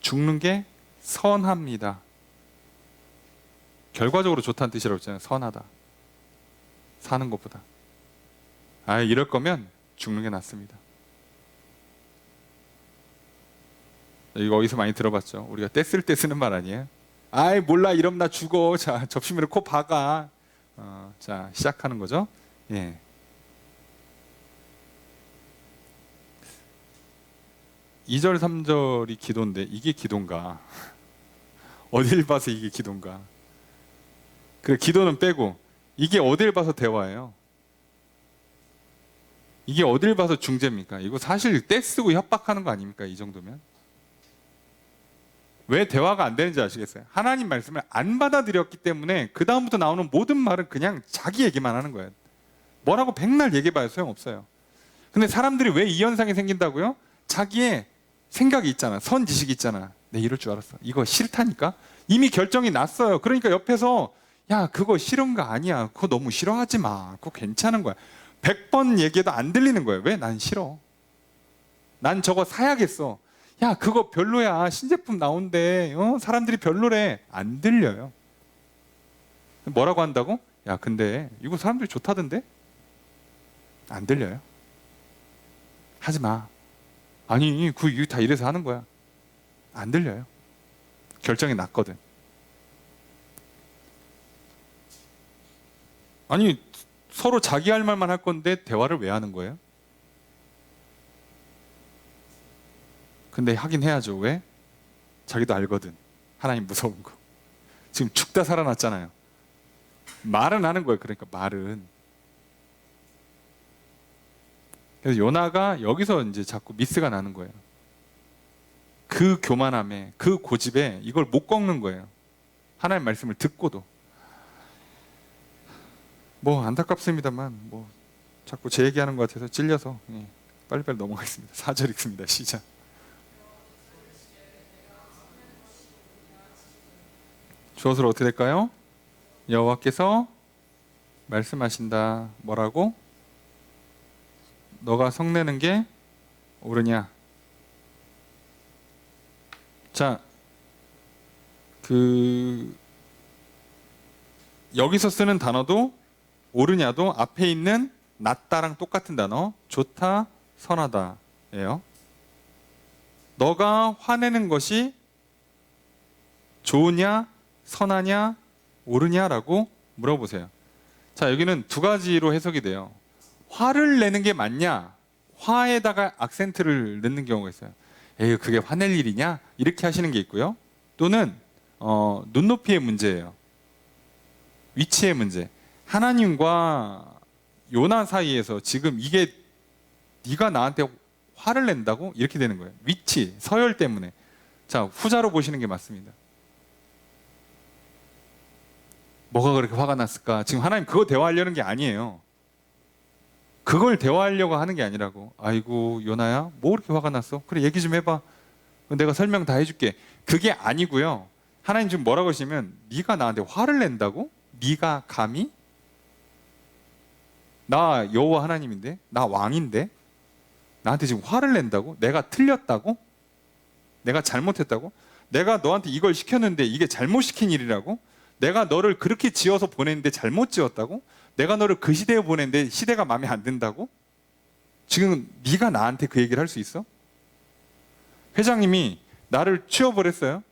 죽는 게 선합니다. 결과적으로 좋다는 뜻이라고 했잖아요. 선하다. 사는 것보다. 아, 이럴 거면 죽는 게 낫습니다. 이거 어디서 많이 들어봤죠? 우리가 떼쓸 때 쓰는 말 아니에요? 아이 몰라, 이러면 나 죽어. 자, 접시물에 코 박아. 자, 시작하는 거죠. 예. 2절 3절이 기도인데 이게 기도인가? 어딜 봐서 이게 기도인가? 그래, 기도는 빼고 이게 어딜 봐서 대화예요? 이게 어딜 봐서 중재입니까? 이거 사실 떼쓰고 협박하는 거 아닙니까? 이 정도면. 왜 대화가 안 되는지 아시겠어요? 하나님 말씀을 안 받아들였기 때문에 그 다음부터 나오는 모든 말은 그냥 자기 얘기만 하는 거예요. 뭐라고 백날 얘기해봐야 소용없어요. 근데 사람들이 왜 이 현상이 생긴다고요? 자기의 생각이 있잖아. 선지식이 있잖아. 내 이럴 줄 알았어. 이거 싫다니까? 이미 결정이 났어요. 그러니까 옆에서 야, 그거 싫은 거 아니야. 그거 너무 싫어하지 마. 그거 괜찮은 거야. 100번 얘기해도 안 들리는 거예요. 왜? 난 싫어. 난 저거 사야겠어. 야, 그거 별로야. 신제품 나온대. 사람들이 별로래. 안 들려요. 뭐라고 한다고? 야, 근데 이거 사람들이 좋다던데? 안 들려요. 하지 마. 아니, 그 이유 다 이래서 하는 거야. 안 들려요. 결정이 났거든. 아니, 서로 자기 할 말만 할 건데 대화를 왜 하는 거예요? 근데 하긴 해야죠. 왜? 자기도 알거든. 하나님 무서운 거. 지금 죽다 살아났잖아요. 말은 하는 거예요. 그러니까 말은. 그래서 요나가 여기서 이제 자꾸 미스가 나는 거예요. 그 교만함에, 그 고집에 이걸 못 꺾는 거예요. 하나님 말씀을 듣고도. 뭐 안타깝습니다만 뭐 자꾸 제 얘기하는 것 같아서 찔려서 빨리빨리 넘어가겠습니다. 4절 읽습니다. 시작. 주어서로 어떻게 될까요? 여호와께서 말씀하신다. 뭐라고? 너가 성내는 게 옳으냐? 자, 여기서 쓰는 단어도 옳으냐도 앞에 있는 낫다랑 똑같은 단어, 좋다, 선하다예요. 너가 화내는 것이 좋으냐, 선하냐, 옳으냐라고 물어보세요. 자, 여기는 두 가지로 해석이 돼요. 화를 내는 게 맞냐? 화에다가 악센트를 넣는 경우가 있어요. 에이, 그게 화낼 일이냐? 이렇게 하시는 게 있고요. 또는 눈높이의 문제예요. 위치의 문제. 하나님과 요나 사이에서 지금 이게 네가 나한테 화를 낸다고? 이렇게 되는 거예요. 위치, 서열 때문에. 자, 후자로 보시는 게 맞습니다. 뭐가 그렇게 화가 났을까? 지금 하나님 그거 대화하려는 게 아니에요. 그걸 대화하려고 하는 게 아니라고. 아이고, 요나야, 뭐 그렇게 화가 났어? 그래, 얘기 좀 해봐. 내가 설명 다 해줄게. 그게 아니고요. 하나님 지금 뭐라고 하시면 네가 나한테 화를 낸다고? 네가 감히? 나 여호와 하나님인데? 나 왕인데? 나한테 지금 화를 낸다고? 내가 틀렸다고? 내가 잘못했다고? 내가 너한테 이걸 시켰는데 이게 잘못 시킨 일이라고? 내가 너를 그렇게 지어서 보냈는데 잘못 지었다고? 내가 너를 그 시대에 보냈는데 시대가 마음에 안 든다고? 지금 네가 나한테 그 얘기를 할 수 있어? 회장님이 나를 취업을 했어요.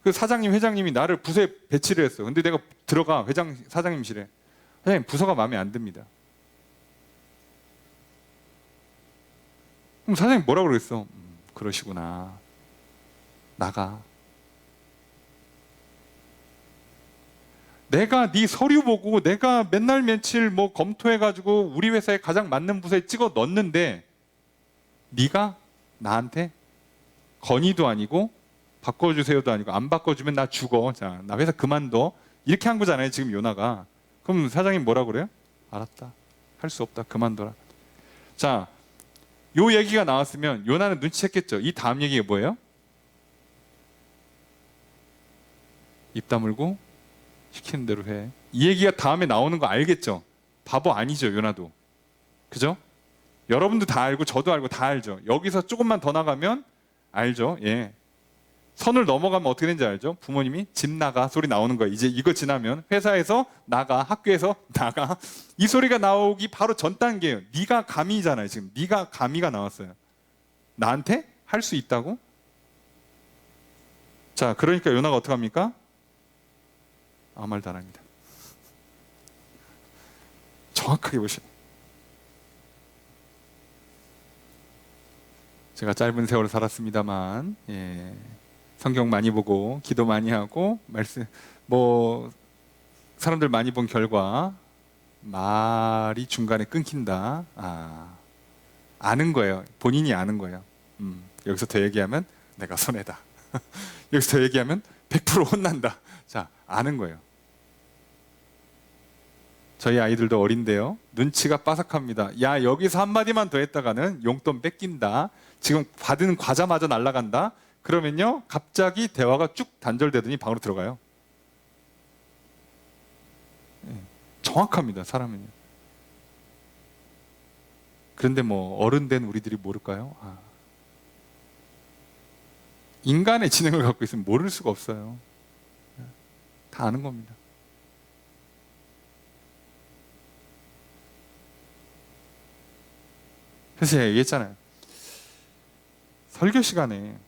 그 사장님, 회장님이 나를 부서에 배치를 했어. 근데 내가 들어가 사장님실에. 회장님, 부서가 마음에 안 듭니다. 그럼 사장님 뭐라고 그랬어? 그러시구나. 나가. 내가 네 서류 보고 내가 맨날 며칠 뭐 검토해가지고 우리 회사에 가장 맞는 부서에 찍어 넣었는데 네가 나한테 건의도 아니고 바꿔주세요도 아니고 안 바꿔주면 나 죽어. 자, 나 회사 그만둬. 이렇게 한 거잖아요, 지금 요나가. 그럼 사장님 뭐라 그래요? 알았다. 할 수 없다. 그만둬라. 자, 요 얘기가 나왔으면 요나는 눈치챘겠죠. 이 다음 얘기가 뭐예요? 입 다물고 시키는 대로 해. 이 얘기가 다음에 나오는 거 알겠죠? 바보 아니죠, 요나도. 그죠? 여러분도 다 알고 저도 알고 다 알죠. 여기서 조금만 더 나가면 알죠. 예. 선을 넘어가면 어떻게 되는지 알죠? 부모님이 집 나가 소리 나오는 거예요. 이제 이거 지나면 회사에서 나가, 학교에서 나가. 이 소리가 나오기 바로 전 단계예요. 네가 감히잖아요. 지금 네가 감히가 나왔어요. 나한테 할 수 있다고? 자, 그러니까 요나가 어떡합니까? 아무 말도 안 합니다. 정확하게 보시면, 제가 짧은 세월을 살았습니다만, 성경 많이 보고 기도 많이 하고 말씀 사람들 많이 본 결과 말이 중간에 끊긴다. 아는 거예요. 본인이 아는 거예요. 여기서 더 얘기하면 내가 손해다. 여기서 더 얘기하면 100% 혼난다. 자, 아는 거예요. 저희 아이들도 어린데요. 눈치가 빠삭합니다. 야, 여기서 한마디만 더 했다가는 용돈 뺏긴다. 지금 받은 과자마저 날아간다. 그러면요, 갑자기 대화가 쭉 단절되더니 방으로 들어가요. 정확합니다, 사람은요. 그런데 어른 된 우리들이 모를까요? 인간의 지능을 갖고 있으면 모를 수가 없어요. 다 아는 겁니다. 그래서 제가 얘기했잖아요. 설교 시간에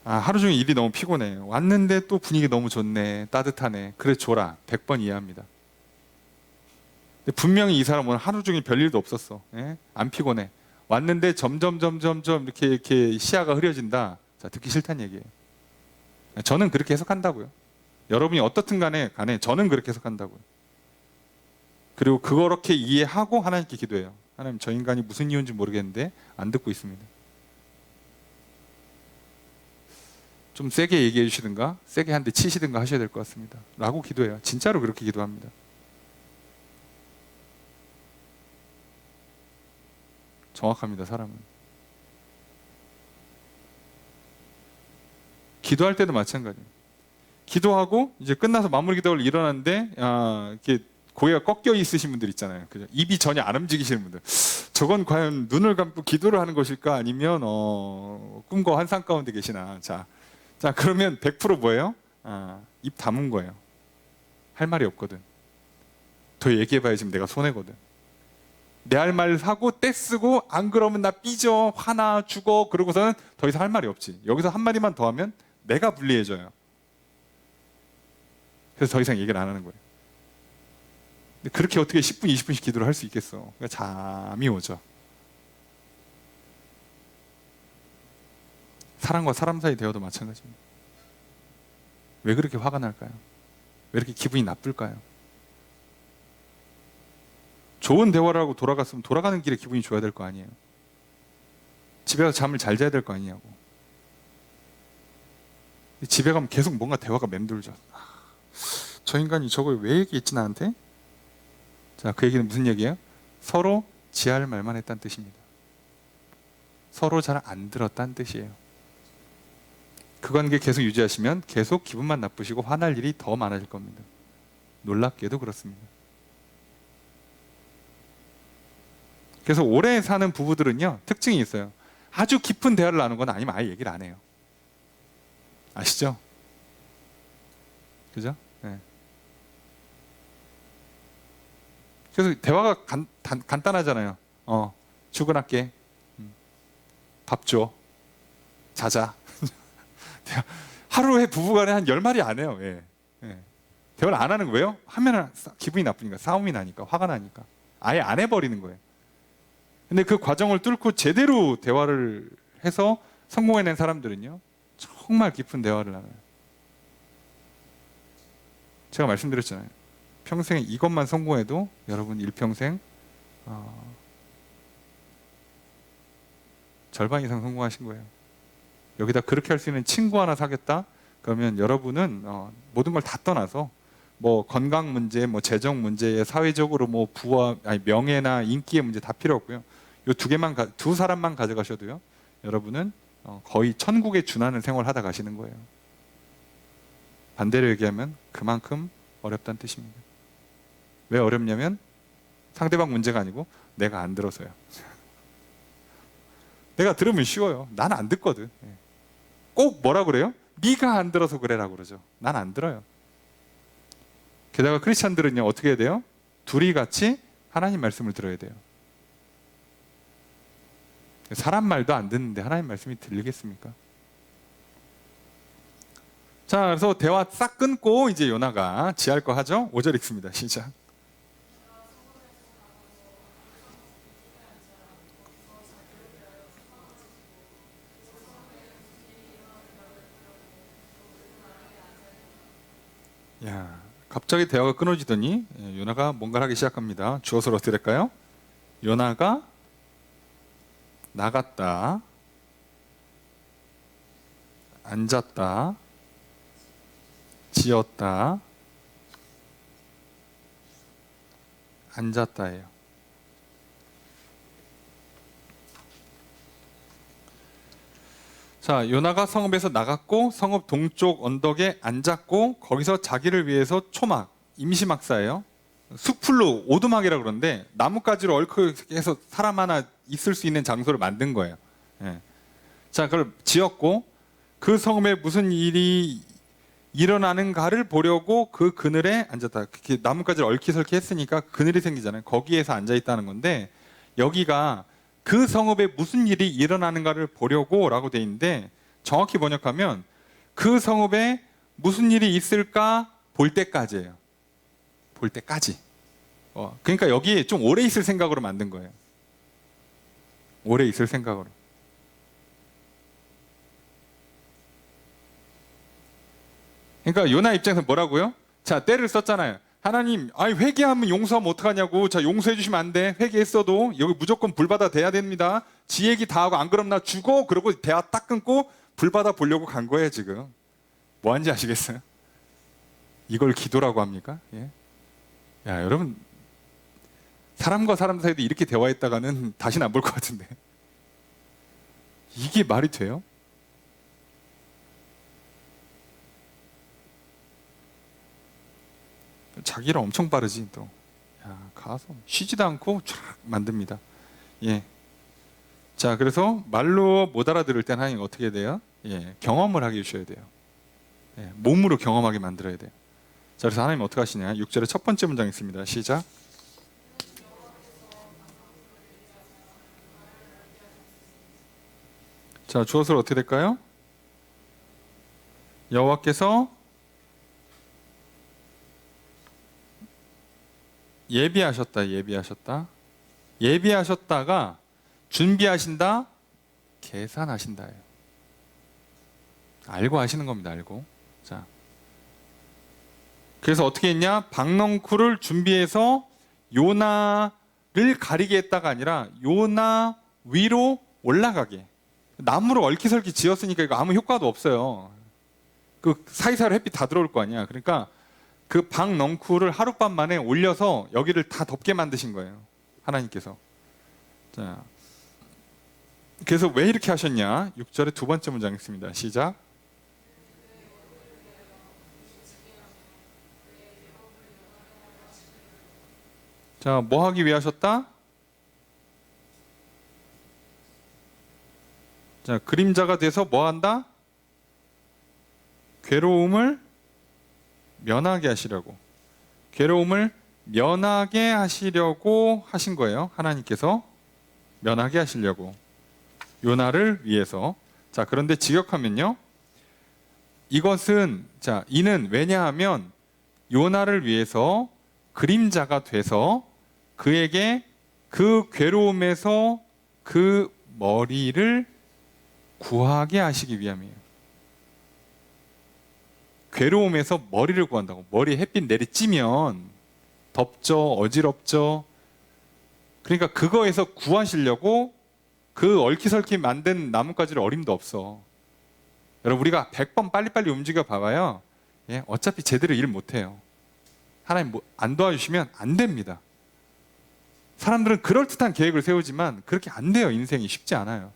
하루 종일 일이 너무 피곤해. 왔는데 또 분위기 너무 좋네. 따뜻하네. 그래 줘라. 100번 이해합니다. 근데 분명히 이 사람은 하루 종일 별일도 없었어. 안 피곤해. 왔는데 점점 이렇게 시야가 흐려진다. 자, 듣기 싫다는 얘기예요. 저는 그렇게 해석한다고요. 여러분이 어떻든 간에 저는 그렇게 해석한다고요. 그리고 그렇게 이해하고 하나님께 기도해요. 하나님, 저 인간이 무슨 이유인지 모르겠는데 안 듣고 있습니다. 좀 세게 얘기해 주시든가 세게 한 대 치시든가 하셔야 될 것 같습니다. 라고 기도해요. 진짜로 그렇게 기도합니다. 정확합니다, 사람은. 기도할 때도 마찬가지예요. 기도하고 이제 끝나서 마무리 기도를 일어났는데 이렇게 고개가 꺾여 있으신 분들 있잖아요. 그죠? 입이 전혀 안 움직이시는 분들. 저건 과연 눈을 감고 기도를 하는 것일까? 아니면 꿈과 환상 가운데 계시나? 자, 그러면 100% 뭐예요? 입 다문 거예요. 할 말이 없거든. 더 얘기해봐야 지금 내가 손해거든. 내 할 말 하고 떼쓰고 안 그러면 나 삐져, 화나, 죽어. 그러고서는 더 이상 할 말이 없지. 여기서 한마디만 더 하면 내가 불리해져요. 그래서 더 이상 얘기를 안 하는 거예요. 근데 그렇게 어떻게 10분, 20분씩 기도를 할 수 있겠어? 그러니까 잠이 오죠. 사람과 사람 사이 대화도 마찬가지입니다. 왜 그렇게 화가 날까요? 왜 이렇게 기분이 나쁠까요? 좋은 대화를 하고 돌아갔으면 돌아가는 길에 기분이 좋아야 될 거 아니에요. 집에 가서 잠을 잘 자야 될 거 아니냐고. 집에 가면 계속 뭔가 대화가 맴돌죠. 저 인간이 저걸 왜 얘기했지 나한테? 자, 그 얘기는 무슨 얘기예요? 서로 지할 말만 했다는 뜻입니다. 서로 잘 안 들었다는 뜻이에요. 그 관계 계속 유지하시면 계속 기분만 나쁘시고 화날 일이 더 많아질 겁니다. 놀랍게도 그렇습니다. 그래서 오래 사는 부부들은요, 특징이 있어요. 아주 깊은 대화를 나누거나 아니면 아예 얘기를 안 해요. 아시죠? 그죠? 네. 그래서 대화가 간단하잖아요. 출근할게. 밥 줘. 자자. 하루에 부부간에 한 10마리 안 해요. 예. 대화를 안 하는 거예요? 하면 기분이 나쁘니까, 싸움이 나니까, 화가 나니까. 아예 안 해버리는 거예요. 근데 그 과정을 뚫고 제대로 대화를 해서 성공해낸 사람들은요, 정말 깊은 대화를 나눠요. 제가 말씀드렸잖아요. 평생 이것만 성공해도 여러분 일평생 절반 이상 성공하신 거예요. 여기다 그렇게 할 수 있는 친구 하나 사귀었다? 그러면 여러분은 모든 걸 다 떠나서 건강 문제, 재정 문제, 사회적으로 부와 명예나 인기의 문제 다 필요 없고요. 이 두 사람만 가져가셔도요, 여러분은 거의 천국에 준하는 생활 하다 가시는 거예요. 반대로 얘기하면 그만큼 어렵다는 뜻입니다. 왜 어렵냐면 상대방 문제가 아니고 내가 안 들어서요. 내가 들으면 쉬워요. 나는 안 듣거든. 꼭 뭐라 그래요? 네가 안 들어서 그래라고 그러죠. 난 안 들어요. 게다가 크리스찬들은요 어떻게 해야 돼요? 둘이 같이 하나님 말씀을 들어야 돼요. 사람 말도 안 듣는데 하나님 말씀이 들리겠습니까? 자, 그래서 대화 싹 끊고 이제 요나가 지할 거 하죠. 5절 읽습니다. 시작. 야, 갑자기 대화가 끊어지더니 요나가 뭔가를 하기 시작합니다. 주어서 어떻게 될까요? 요나가 나갔다, 앉았다, 지었다, 앉았다예요. 자, 요나가 성읍에서 나갔고 성읍 동쪽 언덕에 앉았고 거기서 자기를 위해서 초막, 임시막사예요. 숲풀로 오두막이라 그러는데 나뭇가지로 얼큰해서 사람 하나 있을 수 있는 장소를 만든 거예요. 예. 자, 그걸 지었고 그 성읍에 무슨 일이 일어나는가를 보려고 그 그늘에 앉았다. 나뭇가지를 얽히설키 했으니까 그늘이 생기잖아요. 거기에서 앉아 있다는 건데 여기가 그 성읍에 무슨 일이 일어나는가를 보려고 라고 돼 있는데 정확히 번역하면 그 성읍에 무슨 일이 있을까 볼 때까지예요. 볼 때까지. 그러니까 여기 좀 오래 있을 생각으로 만든 거예요. 오래 있을 생각으로. 그러니까 요나 입장에서 뭐라고요? 자, 때를 썼잖아요. 하나님, 아니 회개하면 용서하면 어떡하냐고. 자, 용서해 주시면 안 돼. 회개했어도 여기 무조건 불받아 대야 됩니다. 지 얘기 다 하고 안 그럼 나 죽어. 그러고 대화 딱 끊고 불받아 보려고 간 거예요 지금. 뭐 하는지 아시겠어요? 이걸 기도라고 합니까? 예. 야, 여러분, 사람과 사람 사이도 이렇게 대화했다가는 다시는 안 볼 것 같은데 이게 말이 돼요? 자기를 엄청 빠르지 또. 야, 가서 쉬지도 않고 쫙 만듭니다. 예. 자, 그래서 말로 못 알아들을 땐 하나님 어떻게 돼요? 예, 경험을 하게 해주셔야 돼요. 예, 몸으로 경험하게 만들어야 돼요. 자, 그래서 하나님 어떻게 하시냐? 6절의 첫 번째 문장 있습니다. 시작. 자, 주어서 어떻게 될까요? 여호와께서 예비하셨다. 예비하셨다가 준비하신다, 계산하신다예요. 알고 하시는 겁니다. 알고. 자, 그래서 어떻게 했냐? 박넝쿨을 준비해서 요나를 가리게 했다가 아니라 요나 위로 올라가게. 나무로 얼키설키 지었으니까 이거 아무 효과도 없어요. 그 사이사이로 햇빛 다 들어올 거 아니야. 그러니까 그 박넝쿨을 하룻밤 만에 올려서 여기를 다 덮게 만드신 거예요. 하나님께서. 자, 그래서 왜 이렇게 하셨냐? 6절의 두 번째 문장 있습니다. 시작. 자, 뭐 하기 위해 하셨다? 자, 그림자가 돼서 뭐 한다? 괴로움을 면하게 하시려고. 괴로움을 면하게 하시려고 하신 거예요. 하나님께서 면하게 하시려고. 요나를 위해서. 자, 그런데 직역하면요. 이것은, 자, 이는 왜냐하면 요나를 위해서 그림자가 돼서 그에게 그 괴로움에서 그 머리를 구하게 하시기 위함이에요. 괴로움에서 머리를 구한다고. 머리에 햇빛 내리찌면 덥죠, 어지럽죠. 그러니까 그거에서 구하시려고 그 얼키설키 만든 나뭇가지를 어림도 없어. 여러분, 우리가 100번 빨리빨리 움직여 봐봐요. 예, 어차피 제대로 일 못해요. 하나님 안 도와주시면 안 됩니다. 사람들은 그럴듯한 계획을 세우지만 그렇게 안 돼요. 인생이 쉽지 않아요.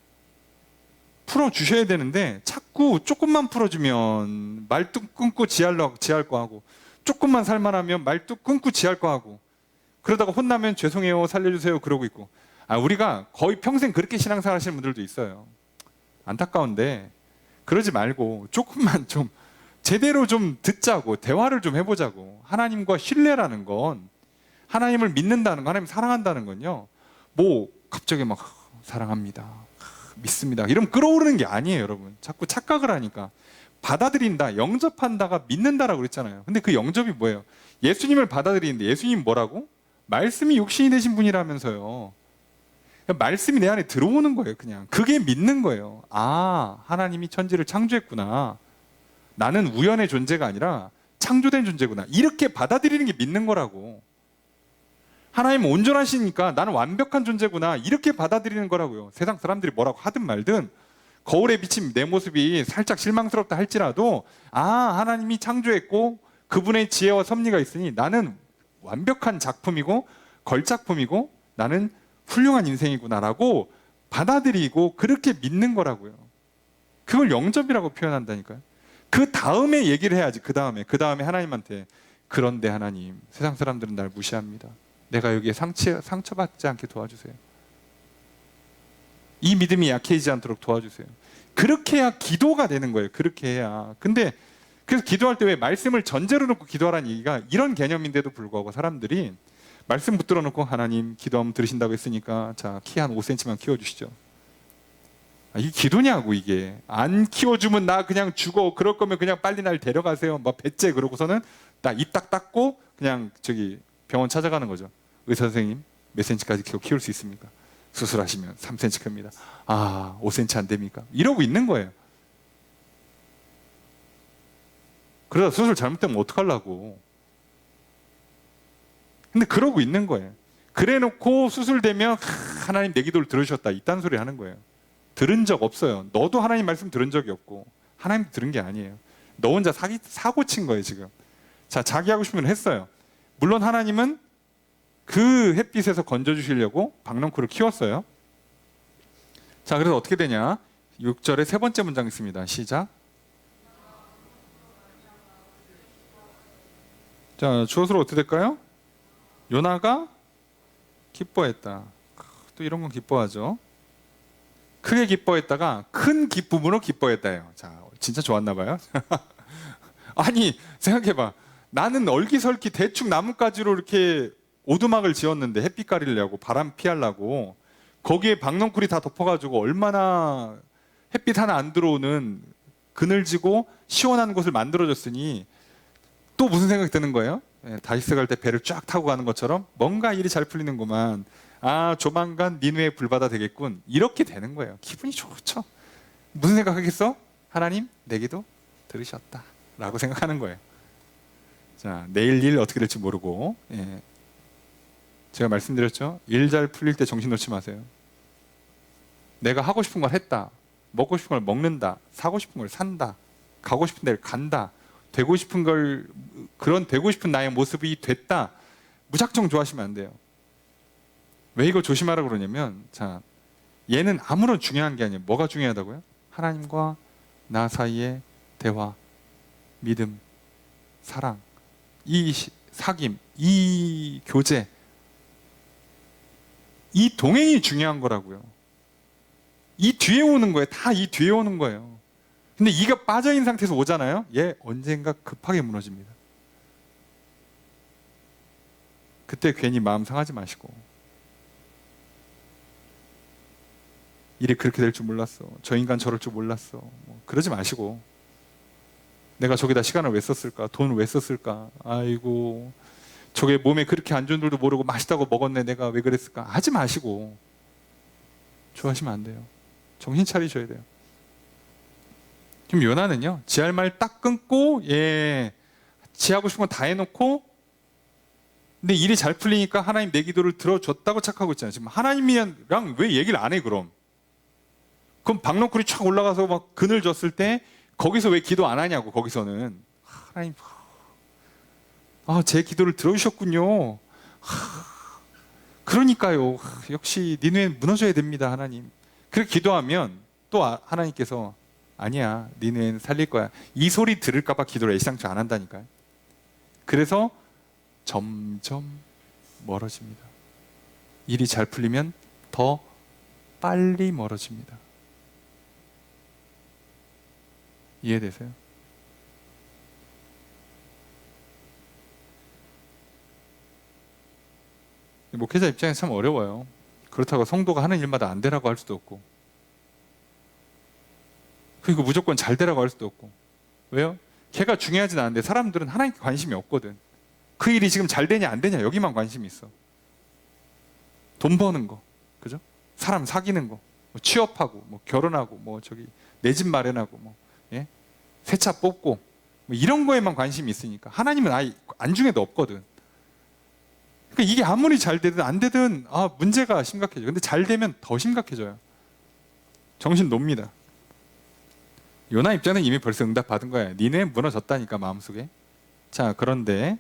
풀어주셔야 되는데 자꾸 조금만 풀어주면 말뚝 끊고 지할 거 하고, 조금만 살만하면 말뚝 끊고 지할 거 하고, 그러다가 혼나면 죄송해요, 살려주세요 그러고 있고. 우리가 거의 평생 그렇게 신앙생활 하시는 분들도 있어요. 안타까운데 그러지 말고 조금만 좀 제대로 좀 듣자고, 대화를 좀 해보자고. 하나님과 신뢰라는 건, 하나님을 믿는다는 거, 하나님 사랑한다는 건요, 뭐 갑자기 막 사랑합니다, 믿습니다 이러면 끌어오르는 게 아니에요. 여러분, 자꾸 착각을 하니까. 받아들인다, 영접한다가 믿는다라고 그랬잖아요. 근데 그 영접이 뭐예요? 예수님을 받아들이는데, 예수님 뭐라고? 말씀이 육신이 되신 분이라면서요. 말씀이 내 안에 들어오는 거예요. 그냥 그게 믿는 거예요. 아, 하나님이 천지를 창조했구나, 나는 우연의 존재가 아니라 창조된 존재구나, 이렇게 받아들이는 게 믿는 거라고. 하나님은 온전하시니까 나는 완벽한 존재구나, 이렇게 받아들이는 거라고요. 세상 사람들이 뭐라고 하든 말든, 거울에 비친 내 모습이 살짝 실망스럽다 할지라도, 아, 하나님이 창조했고 그분의 지혜와 섭리가 있으니 나는 완벽한 작품이고 걸작품이고 나는 훌륭한 인생이구나라고 받아들이고 그렇게 믿는 거라고요. 그걸 영접이라고 표현한다니까요. 그 다음에 얘기를 해야지. 그 다음에 하나님한테, 그런데 하나님, 세상 사람들은 날 무시합니다, 내가 여기에 상처받지 않게 도와주세요, 이 믿음이 약해지지 않도록 도와주세요. 그렇게 해야 기도가 되는 거예요. 그렇게 해야. 근데 그래서 기도할 때 왜 말씀을 전제로 놓고 기도하라는 얘기가 이런 개념인데도 불구하고 사람들이 말씀 붙들어 놓고, 하나님 기도하면 들으신다고 했으니까 자, 키 한 5cm만 키워주시죠. 이게 기도냐고. 이게 안 키워주면 나 그냥 죽어, 그럴 거면 그냥 빨리 날 데려가세요, 뭐 배째, 그러고서는 나 입 딱 닦고 그냥 저기 병원 찾아가는 거죠. 의사 선생님, 몇 cm까지 키울 수 있습니까? 수술하시면 3cm 큽니다. 아, 5cm 안 됩니까? 이러고 있는 거예요. 그러다 수술 잘못되면 어떡하려고. 근데 그러고 있는 거예요. 그래 놓고 수술되면 하나님 내 기도를 들으셨다, 이딴 소리 하는 거예요. 들은 적 없어요. 너도 하나님 말씀 들은 적이 없고 하나님도 들은 게 아니에요. 너 혼자 사고 친 거예요 지금. 자, 자기 하고 싶은 걸 했어요. 물론 하나님은 그 햇빛에서 건져주시려고 박넝쿨을 키웠어요. 자, 그래서 어떻게 되냐, 6절의 세 번째 문장 있습니다. 시작. 자, 주어서로 어떻게 될까요? 요나가 기뻐했다. 또 이런 건 기뻐하죠. 크게 기뻐했다가 큰 기쁨으로 기뻐했다요. 자, 진짜 좋았나 봐요. 아니, 생각해봐. 나는 얼기설기 대충 나뭇가지로 이렇게 오두막을 지었는데, 햇빛 가리려고, 바람 피하려고, 거기에 박넝쿨이 다 덮어가지고 얼마나 햇빛 하나 안 들어오는 그늘지고 시원한 곳을 만들어줬으니 또 무슨 생각이 드는 거예요? 다시스 갈 때 배를 쫙 타고 가는 것처럼 뭔가 일이 잘 풀리는구만, 아, 조만간 니느웨 불바다 되겠군, 이렇게 되는 거예요. 기분이 좋죠. 무슨 생각하겠어? 하나님 내 기도 들으셨다 라고 생각하는 거예요. 자, 내일 일 어떻게 될지 모르고, 제가 말씀드렸죠, 일 잘 풀릴 때 정신 놓지 마세요. 내가 하고 싶은 걸 했다, 먹고 싶은 걸 먹는다, 사고 싶은 걸 산다, 가고 싶은 데를 간다, 되고 싶은 걸, 그런 되고 싶은 나의 모습이 됐다, 무작정 좋아하시면 안 돼요. 왜 이거 조심하라고 그러냐면, 자, 얘는 아무런 중요한 게 아니에요. 뭐가 중요하다고요? 하나님과 나 사이의 대화, 믿음, 사랑, 이 사귐, 이 교제, 이 동행이 중요한 거라고요. 이 뒤에 오는 거예요. 다 이 뒤에 오는 거예요. 근데 이가 빠져있는 상태에서 오잖아요. 얘 언젠가 급하게 무너집니다. 그때 괜히 마음 상하지 마시고, 일이 그렇게 될 줄 몰랐어, 저 인간 저럴 줄 몰랐어, 뭐 그러지 마시고, 내가 저기다 시간을 왜 썼을까, 돈을 왜 썼을까, 아이고 저게 몸에 그렇게 안 좋은 줄도 모르고 맛있다고 먹었네, 내가 왜 그랬을까, 하지 마시고 좋아하시면 안 돼요. 정신 차리셔야 돼요. 지금 요나는요, 지 할 말 딱 끊고, 지 하고 싶은 건 다 해놓고, 근데 일이 잘 풀리니까 하나님 내 기도를 들어줬다고 착하고 있잖아요. 지금 하나님이랑 왜 얘기를 안 해? 그럼 박넝쿨이 촥 올라가서 막 그늘 졌을 때 거기서 왜 기도 안 하냐고. 거기서는 하나님, 제 기도를 들어주셨군요. 그러니까요, 역시 니느웨는 무너져야 됩니다, 하나님. 그렇게 기도하면 또 하나님께서, 아니야, 니느웨는 살릴 거야, 이 소리 들을까 봐 기도를 애시당초 안 한다니까요. 그래서 점점 멀어집니다. 일이 잘 풀리면 더 빨리 멀어집니다. 이해되세요? 목회자 입장에서 참 어려워요. 그렇다고 성도가 하는 일마다 안 되라고 할 수도 없고, 그리고 무조건 잘 되라고 할 수도 없고. 왜요? 걔가 중요하진 않은데 사람들은 하나님께 관심이 없거든. 그 일이 지금 잘 되냐 안 되냐 여기만 관심이 있어. 돈 버는 거, 그죠? 사람 사귀는 거, 뭐 취업하고, 뭐 결혼하고, 뭐 저기 내 집 마련하고, 뭐 예? 새 차 뽑고, 뭐 이런 거에만 관심이 있으니까 하나님은 아예 안중에도 없거든. 그러니까 이게 아무리 잘 되든 안 되든 문제가 심각해져요. 근데 잘 되면 더 심각해져요. 정신 놉니다. 요나 입장은 이미 벌써 응답 받은 거야. 니네 무너졌다니까 마음속에. 자, 그런데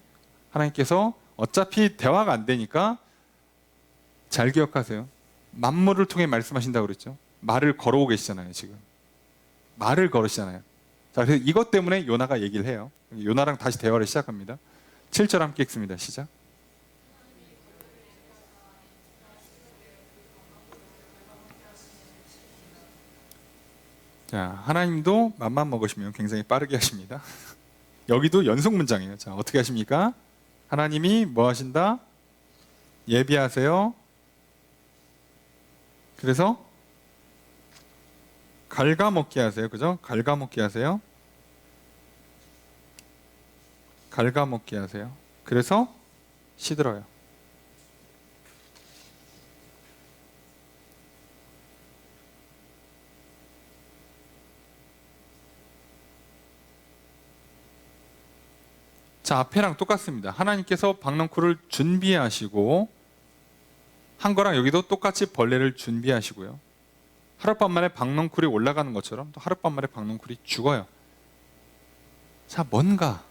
하나님께서 어차피 대화가 안 되니까 잘 기억하세요. 만물을 통해 말씀하신다고 그랬죠. 말을 걸어오고 계시잖아요. 지금 말을 걸으시잖아요. 자, 그래서 이것 때문에 요나가 얘기를 해요. 요나랑 다시 대화를 시작합니다. 7절 함께 읽습니다. 시작. 자, 하나님도 맘만 먹으시면 굉장히 빠르게 하십니다. 여기도 연속 문장이에요. 자, 어떻게 하십니까? 하나님이 뭐 하신다? 예비하세요. 그래서 갉아먹게 하세요. 그죠? 갉아먹게 하세요. 갉아먹게 하세요. 그래서 시들어요. 자, 앞에랑 똑같습니다. 하나님께서 박넝쿨을 준비하시고 한 거랑 여기도 똑같이 벌레를 준비하시고요. 하룻밤 만에 박넝쿨이 올라가는 것처럼 또 하룻밤 만에 박넝쿨이 죽어요. 자, 뭔가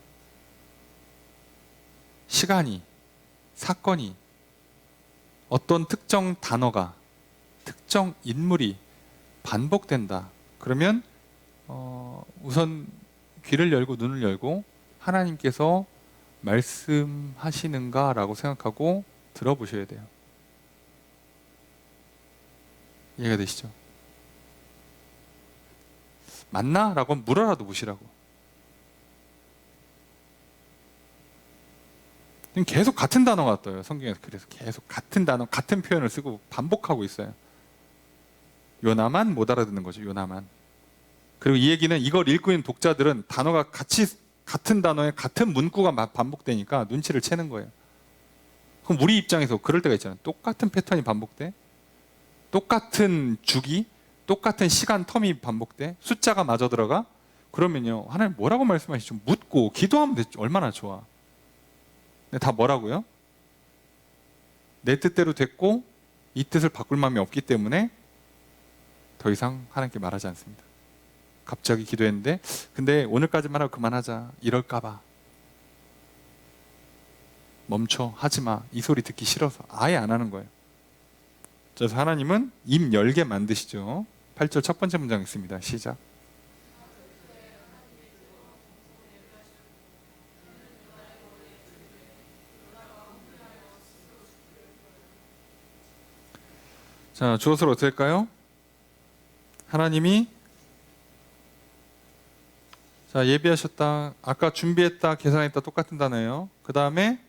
시간이, 사건이, 어떤 특정 단어가, 특정 인물이 반복된다. 그러면 우선 귀를 열고 눈을 열고 하나님께서 말씀하시는가라고 생각하고 들어보셔야 돼요. 이해가 되시죠? 맞나? 라고 물어라도 보시라고. 계속 같은 단어가 떠요. 성경에서. 그래서 계속 같은 단어, 같은 표현을 쓰고 반복하고 있어요. 요나만 못 알아듣는 거죠. 요나만. 그리고 이 얘기는 이걸 읽고 있는 독자들은 단어가 같은 단어에 같은 문구가 반복되니까 눈치를 채는 거예요. 그럼 우리 입장에서 그럴 때가 있잖아요. 똑같은 패턴이 반복돼? 똑같은 주기? 똑같은 시간 텀이 반복돼? 숫자가 마저 들어가? 그러면요, 하나님 뭐라고 말씀하시죠? 묻고 기도하면 되죠. 얼마나 좋아. 근데 다 뭐라고요? 내 뜻대로 됐고 이 뜻을 바꿀 마음이 없기 때문에 더 이상 하나님께 말하지 않습니다. 갑자기 기도했는데 근데 오늘까지만 하고 그만하자 이럴까봐 멈춰, 하지마, 이 소리 듣기 싫어서 아예 안 하는 거예요. 그래서 하나님은 입 열게 만드시죠. 8절 첫 번째 문장 있습니다. 시작. 자, 주어서로 어떻게 할까요? 하나님이 자, 예비하셨다, 아까 준비했다, 계산했다 똑같은 단어예요. 그 다음에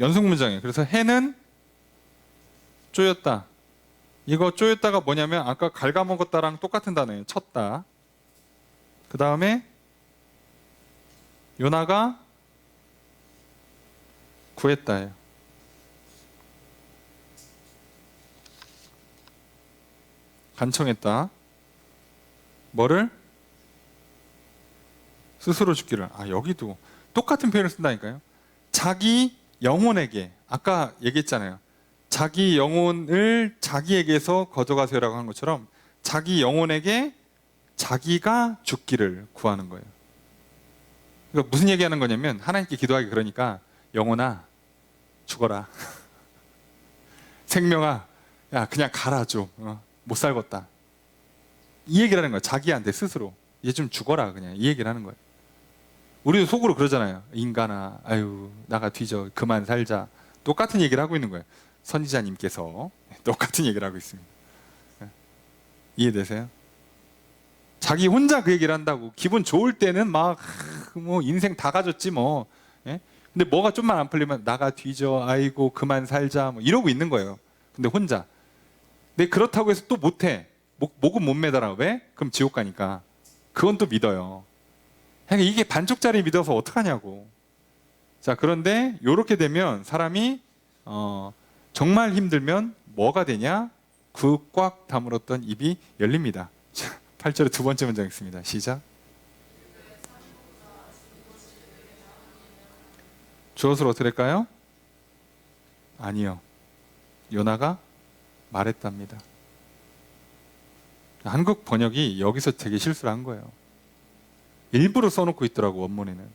연속 문장이에요. 그래서 해는 쪼였다. 이거 쪼였다가 뭐냐면 아까 갉아먹었다랑 똑같은 단어예요. 쳤다. 그 다음에 요나가 구했다예요. 간청했다. 뭐를? 스스로 죽기를. 여기도 똑같은 표현을 쓴다니까요. 자기 영혼에게, 아까 얘기했잖아요. 자기 영혼을 자기에게서 거둬가세요라고 한 것처럼 자기 영혼에게 자기가 죽기를 구하는 거예요. 그러니까 무슨 얘기하는 거냐면 하나님께 기도하기 그러니까 영혼아 죽어라. 생명아 야 그냥 가라 좀. 못 살겠다. 이 얘기를 하는 거예요. 자기한테 스스로. 얘 좀 죽어라 그냥. 이 얘기를 하는 거예요. 우리도 속으로 그러잖아요. 인간아 아유 나가 뒤져 그만 살자. 똑같은 얘기를 하고 있는 거예요. 선지자님께서 똑같은 얘기를 하고 있습니다. 이해되세요? 자기 혼자 그 얘기를 한다고. 기분 좋을 때는 막 뭐 인생 다 가졌지 뭐. 예? 근데 뭐가 좀만 안 풀리면 나가 뒤져, 아이고 그만 살자 뭐 이러고 있는 거예요. 근데 혼자. 근데 그렇다고 해서 또 못해. 목은 못 매달아. 왜? 그럼 지옥 가니까. 그건 또 믿어요. 그러니까 이게 반쪽짜리 믿어서 어떡하냐고. 자, 그런데 이렇게 되면 사람이 정말 힘들면 뭐가 되냐? 그 꽉 다물었던 입이 열립니다. 자, 8절의 두 번째 문장 있습니다. 시작. 주어서 어떻게 될까요? 아니요. 요나가 말했답니다. 한국 번역이 여기서 되게 실수를 한 거예요. 일부러 써놓고 있더라고, 원문에는.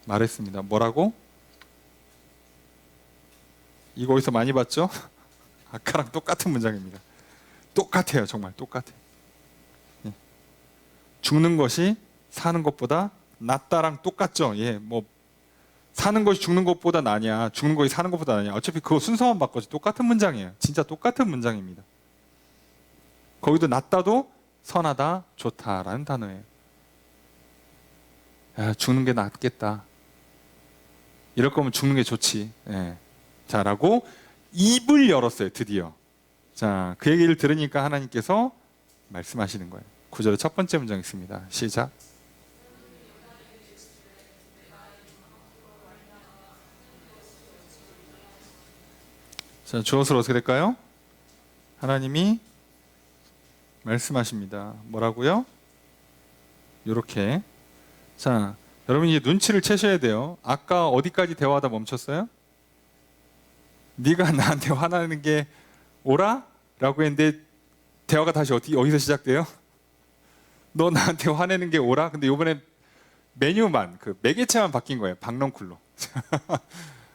말했습니다. 뭐라고? 이거 어디서 많이 봤죠? 아까랑 똑같은 문장입니다. 똑같아요. 정말 똑같아요. 죽는 것이 사는 것보다 낫다랑 똑같죠. 예, 뭐 사는 것이 죽는 것보다 나냐, 죽는 것이 사는 것보다 나냐. 어차피 그거 순서만 바꿔서 똑같은 문장이에요. 진짜 똑같은 문장입니다. 거기도 낫다도 선하다, 좋다라는 단어예요. 야, 죽는 게 낫겠다. 이럴 거면 죽는 게 좋지. 예. 자, 라고 입을 열었어요. 드디어. 자, 그 얘기를 들으니까 하나님께서 말씀하시는 거예요. 9절의 첫 번째 문장 있습니다. 시작. 자, 주어서 어떻게 될까요? 하나님이 말씀하십니다. 뭐라고요? 요렇게. 자, 여러분 이제 눈치를 채셔야 돼요. 아까 어디까지 대화하다 멈췄어요? 네가 나한테 화나는 게 오라? 라고 했는데 대화가 다시 어디서 시작돼요? 너 나한테 화내는 게 오라? 근데 이번엔 메뉴만, 그 매개체만 바뀐 거예요. 박넝쿨로.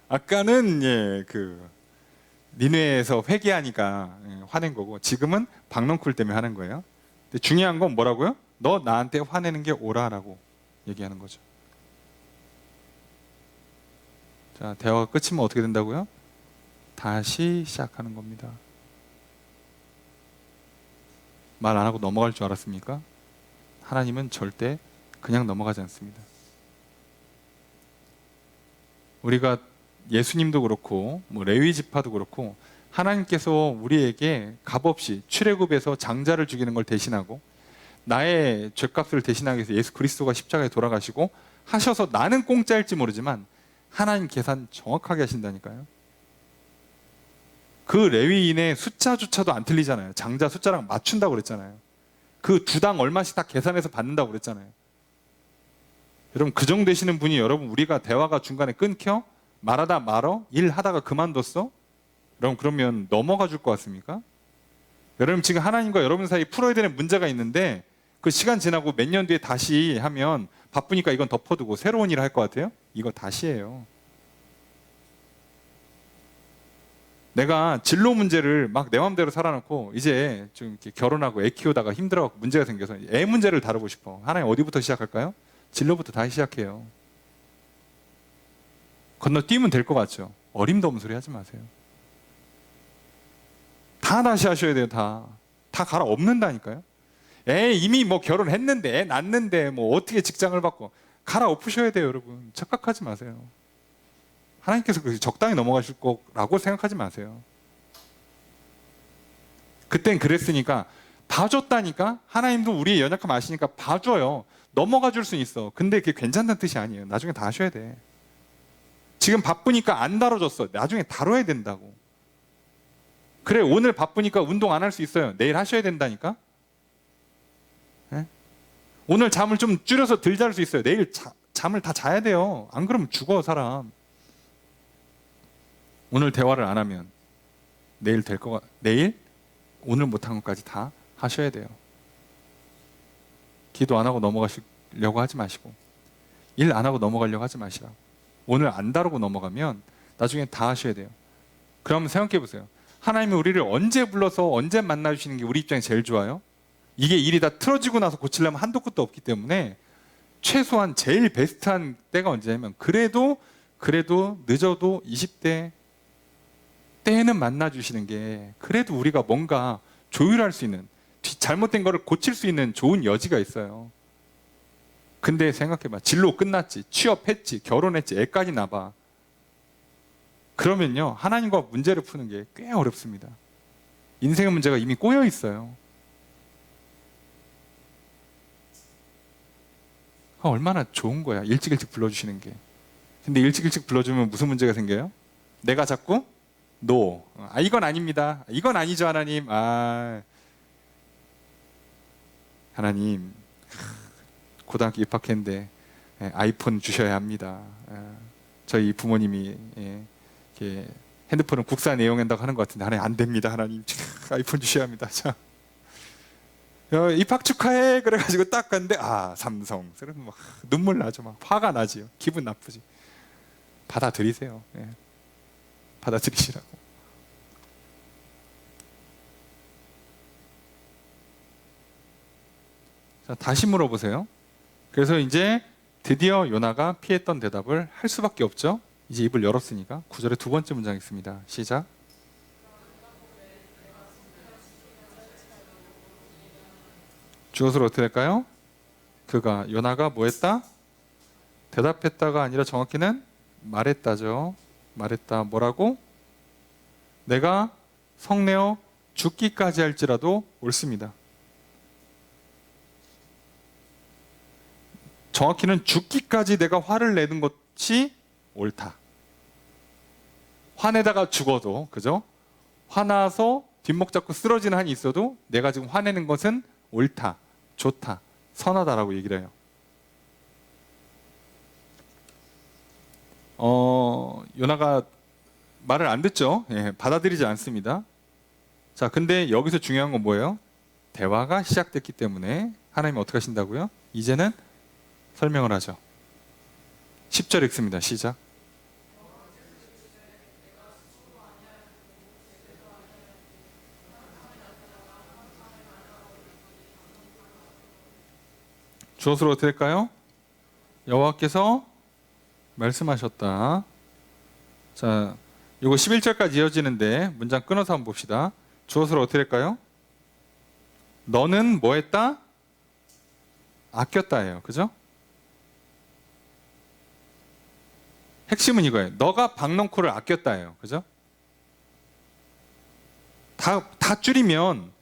아까는 니네에서 회개하니까 화낸 거고, 지금은 박넝쿨 때문에 하는 거예요. 근데 중요한 건 뭐라고요? 너 나한테 화내는 게 오라라고 얘기하는 거죠. 자, 대화가 끝이면 어떻게 된다고요? 다시 시작하는 겁니다. 말 안 하고 넘어갈 줄 알았습니까? 하나님은 절대 그냥 넘어가지 않습니다. 우리가 예수님도 그렇고 뭐 레위 지파도 그렇고 하나님께서 우리에게 값없이 출애굽에서 장자를 죽이는 걸 대신하고 나의 죄값을 대신하기 위해서 예수 그리스도가 십자가에 돌아가시고 하셔서 나는 공짜일지 모르지만 하나님 계산 정확하게 하신다니까요. 그 레위인의 숫자조차도 안 틀리잖아요. 장자 숫자랑 맞춘다고 그랬잖아요. 그 두당 얼마씩 다 계산해서 받는다고 그랬잖아요. 여러분 그 정도 되시는 분이 여러분 우리가 대화가 중간에 끊겨? 말하다 말어? 일하다가 그만뒀어? 여러분 그러면 넘어가 줄 것 같습니까? 여러분 지금 하나님과 여러분 사이 풀어야 되는 문제가 있는데 그 시간 지나고 몇 년 뒤에 다시 하면 바쁘니까 이건 덮어두고 새로운 일을 할 것 같아요? 이거 다시 해요. 내가 진로 문제를 막 내 마음대로 살아놓고 이제 좀 이렇게 결혼하고 애 키우다가 힘들어갖고 문제가 생겨서 애 문제를 다루고 싶어. 하나님 어디부터 시작할까요? 진로부터 다시 시작해요. 건너뛰면 될 것 같죠? 어림도 없는 소리 하지 마세요. 다 다시 하셔야 돼요. 다 갈아엎는다니까요. 애 이미 뭐 결혼했는데 애 낳는데 뭐 어떻게 직장을 바꿔. 갈아엎으셔야 돼요. 여러분 착각하지 마세요. 하나님께서 적당히 넘어가실 거라고 생각하지 마세요. 그땐 그랬으니까 봐줬다니까. 하나님도 우리의 연약함 아시니까 봐줘요. 넘어가 줄 수 있어. 근데 그게 괜찮다는 뜻이 아니에요. 나중에 다 하셔야 돼. 지금 바쁘니까 안 다뤄줬어. 나중에 다뤄야 된다고. 그래 오늘 바쁘니까 운동 안 할 수 있어요. 내일 하셔야 된다니까. 네? 오늘 잠을 좀 줄여서 덜 잘 수 있어요. 내일 잠을 다 자야 돼요. 안 그러면 죽어 사람. 오늘 대화를 안 하면 내일 내일 오늘 못한 것까지 다 하셔야 돼요. 기도 안 하고 넘어가시려고 하지 마시고 일 안 하고 넘어가려고 하지 마시라고. 오늘 안 다루고 넘어가면 나중에 다 하셔야 돼요. 그럼 생각해 보세요. 하나님이 우리를 언제 불러서 언제 만나주시는 게 우리 입장에 제일 좋아요? 이게 일이 다 틀어지고 나서 고치려면 한도 끝도 없기 때문에 최소한 제일 베스트한 때가 언제냐면 그래도 늦어도 20대 그때는 만나 주시는 게 그래도 우리가 뭔가 조율할 수 있는, 잘못된 거를 고칠 수 있는 좋은 여지가 있어요. 근데 생각해봐. 진로 끝났지, 취업했지, 결혼했지, 애까지 낳아. 그러면요, 하나님과 문제를 푸는 게 꽤 어렵습니다. 인생의 문제가 이미 꼬여 있어요. 얼마나 좋은 거야, 일찍 일찍 불러주시는 게. 근데 일찍 일찍 불러주면 무슨 문제가 생겨요? 내가 자꾸 노. 이건 아닙니다. 이건 아니죠, 하나님. 하나님, 고등학교 입학했는데 아이폰 주셔야 합니다. 저희 부모님이 이렇게 핸드폰은 국산 애용한다고 하는 것 같은데 하나님 안 됩니다. 하나님 아이폰 주셔야 합니다. 자, 입학 축하해 그래가지고 딱 갔는데 삼성. 그러면 막 눈물 나죠. 막 화가 나지요. 기분 나쁘지. 받아들이세요. 받아들이시라고. 자, 다시 물어보세요. 그래서 이제 드디어 요나가 피했던 대답을 할 수밖에 없죠. 이제 입을 열었으니까. 9절의 두 번째 문장 있습니다. 시작. 주어서로 어떻게 될까요? 요나가 뭐 했다? 대답했다가 아니라 정확히는 말했다죠. 말했다. 뭐라고? 내가 성내어 죽기까지 할지라도 옳습니다. 정확히는 죽기까지 내가 화를 내는 것이 옳다. 화내다가 죽어도, 그죠? 화나서 뒷목 잡고 쓰러지는 한이 있어도 내가 지금 화내는 것은 옳다, 좋다, 선하다라고 얘기를 해요. 요나가 말을 안 듣죠. 받아들이지 않습니다. 자, 근데 여기서 중요한 건 뭐예요? 대화가 시작됐기 때문에 하나님이 어떻게 하신다고요? 이제는 설명을 하죠. 10절 읽습니다. 시작. 주어서로 어떻게 될까요? 여호와께서 말씀하셨다. 자, 이거 11절까지 이어지는데 문장 끊어서 한번 봅시다. 주어서로 어떻게 될까요? 너는 뭐 했다? 아꼈다예요. 그죠? 핵심은 이거예요. 너가 박넝쿨을 아꼈다예요. 그죠? 다 줄이면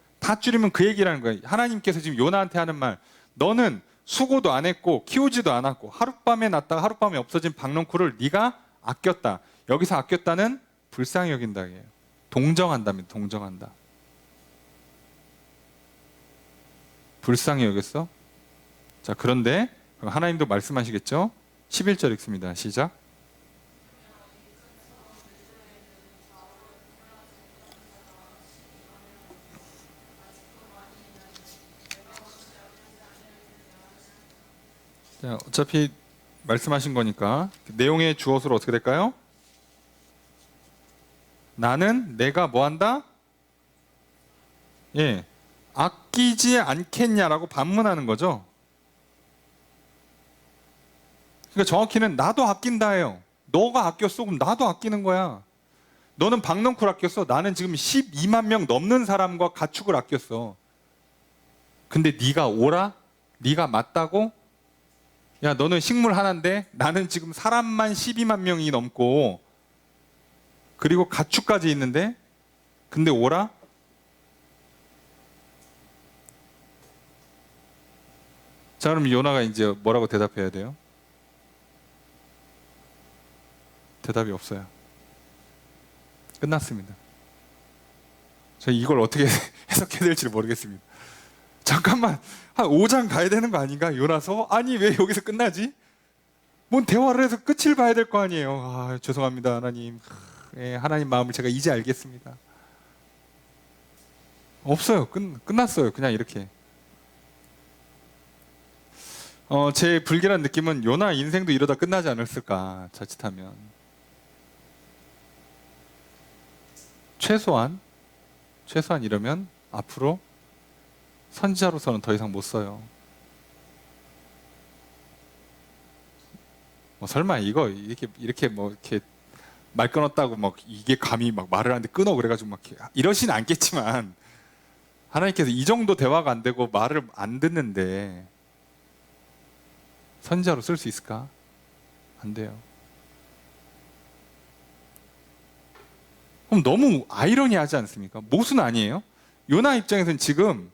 그 얘기라는 거예요. 하나님께서 지금 요나한테 하는 말, 너는 수고도 안 했고 키우지도 않았고 하룻밤에 났다가 하룻밤에 없어진 박넝쿨을 네가 아꼈다. 여기서 아꼈다는 불쌍히 여긴다예요. 동정한다면 동정한다. 불쌍히 여겼어? 자, 그런데 하나님도 말씀하시겠죠? 11절 읽습니다. 시작. 자, 어차피 말씀하신 거니까 내용의 주어서로 어떻게 될까요? 나는 내가 뭐 한다? 아끼지 않겠냐라고 반문하는 거죠. 그러니까 정확히는 나도 아낀다예요. 너가 아꼈어? 그럼 나도 아끼는 거야. 너는 박넝쿨 아꼈어? 나는 지금 12만 명 넘는 사람과 가축을 아꼈어. 근데 네가 오라? 네가 맞다고? 야, 너는 식물 하나인데 나는 지금 사람만 12만 명이 넘고 그리고 가축까지 있는데 근데 오라? 자, 그럼 요나가 이제 뭐라고 대답해야 돼요? 대답이 없어요. 끝났습니다. 저 이걸 어떻게 해석해야 될지 모르겠습니다. 잠깐만, 한 5장 가야 되는 거 아닌가? 요나서? 아니, 왜 여기서 끝나지? 뭔 대화를 해서 끝을 봐야 될 거 아니에요. 죄송합니다, 하나님. 하나님 마음을 제가 이제 알겠습니다. 없어요. 끝났어요. 그냥 이렇게. 제 불길한 느낌은 요나 인생도 이러다 끝나지 않았을까, 자칫하면. 최소한 이러면 앞으로 선지자로서는 더 이상 못 써요. 설마 이렇게 말 끊었다고 막 이게 감히 막 말을 하는데 끊어 그래가지고 막 이러진 않겠지만 하나님께서 이 정도 대화가 안 되고 말을 안 듣는데 선지자로 쓸 수 있을까? 안 돼요. 그럼 너무 아이러니하지 않습니까? 모순 아니에요? 요나 입장에서는 지금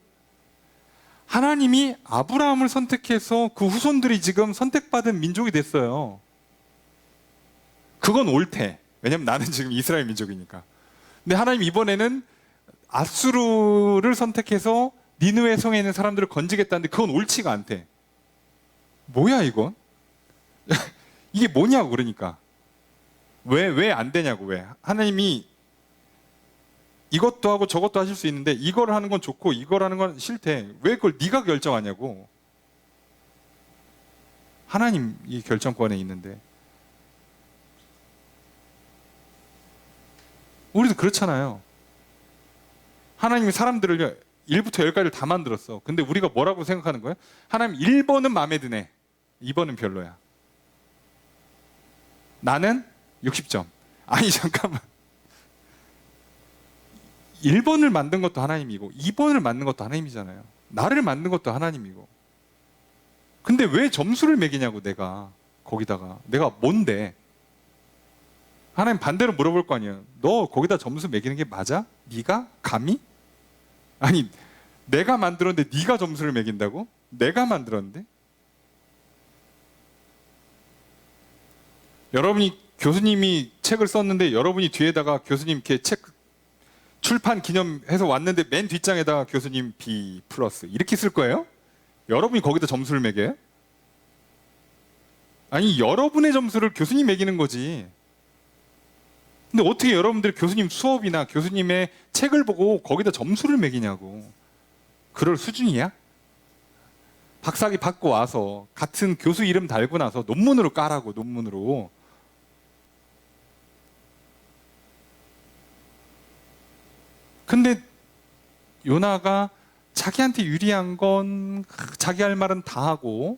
하나님이 아브라함을 선택해서 그 후손들이 지금 선택받은 민족이 됐어요. 그건 옳대. 왜냐면 나는 지금 이스라엘 민족이니까. 근데 하나님 이번에는 아수르를 선택해서 니느웨 성에 있는 사람들을 건지겠다는데 그건 옳지가 않대. 뭐야 이건? 이게 뭐냐고 그러니까. 왜 안 되냐고 왜. 하나님이 이것도 하고 저것도 하실 수 있는데 이걸 하는 건 좋고 이걸 하는 건 싫대. 왜 그걸 네가 결정하냐고. 하나님이 결정권에 있는데. 우리도 그렇잖아요. 하나님이 사람들을 1부터 10까지를 다 만들었어. 근데 우리가 뭐라고 생각하는 거예요? 하나님 1번은 마음에 드네. 2번은 별로야. 나는 60점. 아니 잠깐만. 1번을 만든 것도 하나님이고 2번을 만든 것도 하나님이잖아요. 나를 만든 것도 하나님이고. 근데 왜 점수를 매기냐고 내가 거기다가. 내가 뭔데? 하나님 반대로 물어볼 거 아니에요. 너 거기다 점수 매기는 게 맞아? 네가? 감히? 아니 내가 만들었는데 네가 점수를 매긴다고? 내가 만들었는데? 여러분이 교수님이 책을 썼는데 여러분이 뒤에다가 교수님 이렇게 책 출판 기념해서 왔는데 맨 뒷장에다가 교수님 B 플러스 이렇게 쓸 거예요? 여러분이 거기다 점수를 매겨요? 아니 여러분의 점수를 교수님 매기는 거지. 근데 어떻게 여러분들이 교수님 수업이나 교수님의 책을 보고 거기다 점수를 매기냐고. 그럴 수준이야? 박사학위 받고 와서 같은 교수 이름 달고 나서 논문으로 까라고 논문으로. 근데 요나가 자기한테 유리한 건 자기 할 말은 다 하고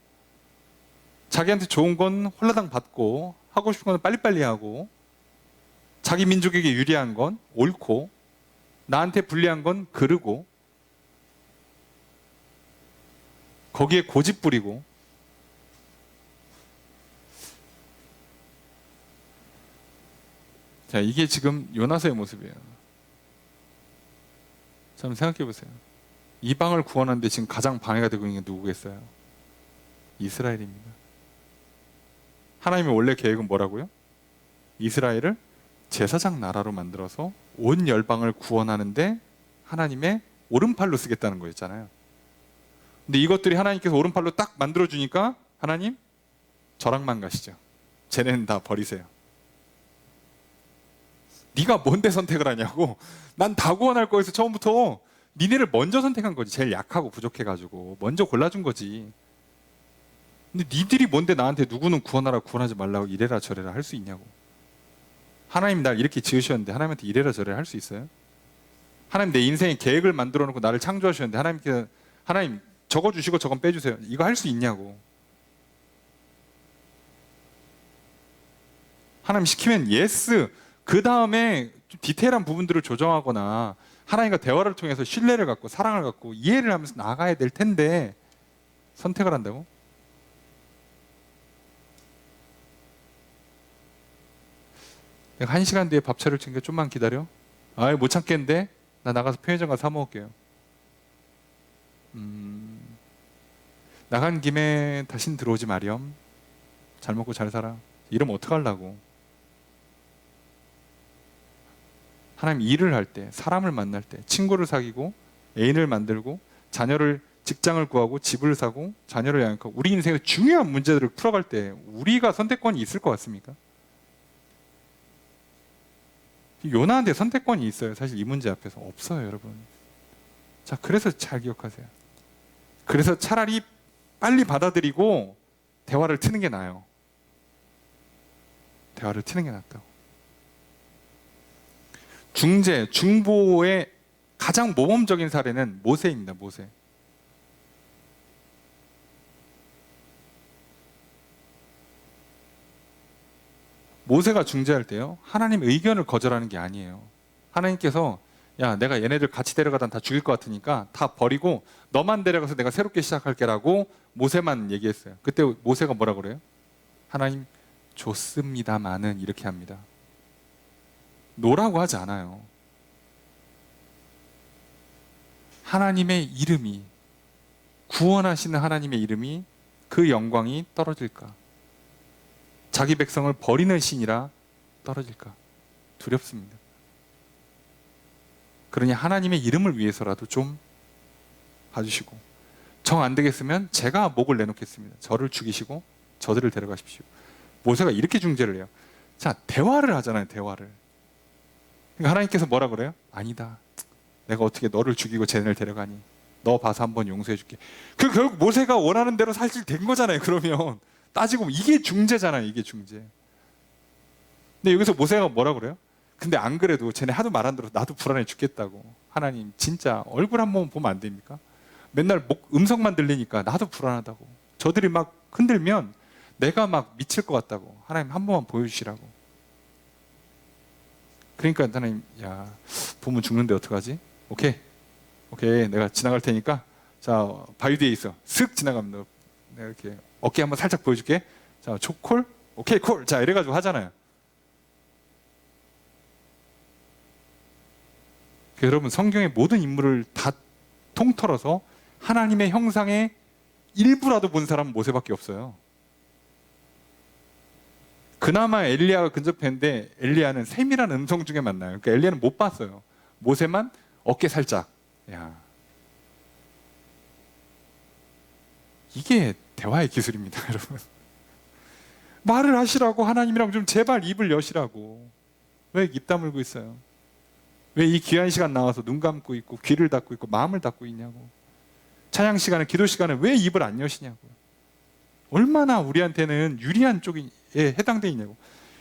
자기한테 좋은 건 홀라당 받고 하고 싶은 건 빨리빨리 하고 자기 민족에게 유리한 건 옳고 나한테 불리한 건 그르고 거기에 고집 부리고 자 이게 지금 요나서의 모습이에요. 자, 한번 생각해 보세요. 이방을 구원하는데 지금 가장 방해가 되고 있는 게 누구겠어요? 이스라엘입니다. 하나님의 원래 계획은 뭐라고요? 이스라엘을 제사장 나라로 만들어서 온 열방을 구원하는데 하나님의 오른팔로 쓰겠다는 거였잖아요. 근데 이것들이 하나님께서 오른팔로 딱 만들어주니까 하나님 저랑만 가시죠. 쟤네는 다 버리세요. 네가 뭔데 선택을 하냐고. 난 다 구원할 거에서 처음부터 니네를 먼저 선택한 거지. 제일 약하고 부족해가지고 먼저 골라준 거지. 근데 니들이 뭔데 나한테 누구는 구원하라 구원하지 말라고 이래라 저래라 할 수 있냐고. 하나님 날 이렇게 지으셨는데 하나님한테 이래라 저래라 할 수 있어요? 하나님 내 인생의 계획을 만들어 놓고 나를 창조하셨는데 하나님께서 하나님 저거 주시고 저건 빼주세요. 이거 할 수 있냐고. 하나님 시키면 예스. 그 다음에 좀 디테일한 부분들을 조정하거나 하나님과 대화를 통해서 신뢰를 갖고 사랑을 갖고 이해를 하면서 나가야 될 텐데 선택을 한다고? 내가 1시간 뒤에 밥차를 챙겨 좀만 기다려. 아이 못 참겠는데 나 나가서 편의점 가서 사 먹을게요. 나간 김에 다신 들어오지 마렴. 잘 먹고 잘 살아. 이러면 어떡하려고. 하나님 일을 할 때, 사람을 만날 때, 친구를 사귀고 애인을 만들고 자녀를 직장을 구하고 집을 사고 자녀를 양육하고 우리 인생의 중요한 문제들을 풀어갈 때 우리가 선택권이 있을 것 같습니까? 요나한테 선택권이 있어요. 사실 이 문제 앞에서 없어요, 여러분. 자, 그래서 잘 기억하세요. 그래서 차라리 빨리 받아들이고 대화를 트는 게 나아요. 대화를 트는 게 낫다고. 중재, 중보의 가장 모범적인 사례는 모세입니다. 모세. 모세가 중재할 때요, 하나님 의견을 거절하는 게 아니에요. 하나님께서 야, 내가 얘네들 같이 데려가다 다 죽일 것 같으니까 다 버리고 너만 데려가서 내가 새롭게 시작할게라고 모세만 얘기했어요. 그때 모세가 뭐라 그래요? 하나님 좋습니다마는 이렇게 합니다. 노라고 하지 않아요. 하나님의 이름이, 구원하시는 하나님의 이름이, 그 영광이 떨어질까? 자기 백성을 버리는 신이라 떨어질까? 두렵습니다. 그러니 하나님의 이름을 위해서라도 좀 봐주시고, 정 안 되겠으면 제가 목을 내놓겠습니다. 저를 죽이시고 저들을 데려가십시오. 모세가 이렇게 중재를 해요. 자, 대화를 하잖아요. 대화를. 그러니까 하나님께서 뭐라 그래요? 아니다. 내가 어떻게 너를 죽이고 쟤네를 데려가니? 너 봐서 한번 용서해 줄게. 그 결국 모세가 원하는 대로 사실 된 거잖아요. 그러면 따지고 보면 이게 중재잖아요. 이게 중재. 근데 여기서 모세가 뭐라 그래요? 근데 안 그래도 쟤네 하도 말 안 들어서 나도 불안해 죽겠다고. 하나님 진짜 얼굴 한 번 보면 안 됩니까? 맨날 음성만 들리니까 나도 불안하다고. 저들이 막 흔들면 내가 막 미칠 것 같다고. 하나님 한 번만 보여주시라고. 그러니까 하나님, 야, 부모 죽는데 어떡하지? 오케이 내가 지나갈 테니까 자, 바위 뒤에 있어. 슥 지나갑니다. 내가 이렇게 어깨 한번 살짝 보여줄게. 자, 콜? 오케이 콜. 자, 이래가지고 하잖아요. 여러분, 성경의 모든 인물을 다 통틀어서 하나님의 형상의 일부라도 본 사람은 모세밖에 없어요. 그나마 엘리야가 근접했는데 엘리야는 세밀한 음성 중에 만나요. 그러니까 엘리야는 못 봤어요. 모세만 어깨 살짝. 야, 이게 대화의 기술입니다, 여러분. 말을 하시라고, 하나님이랑 좀 제발 입을 여시라고. 왜 입 다물고 있어요? 왜 이 귀한 시간 나와서 눈 감고 있고 귀를 닫고 있고 마음을 닫고 있냐고. 찬양 시간에, 기도 시간에 왜 입을 안 여시냐고요. 얼마나 우리한테는 유리한 쪽에 해당되어 있냐고.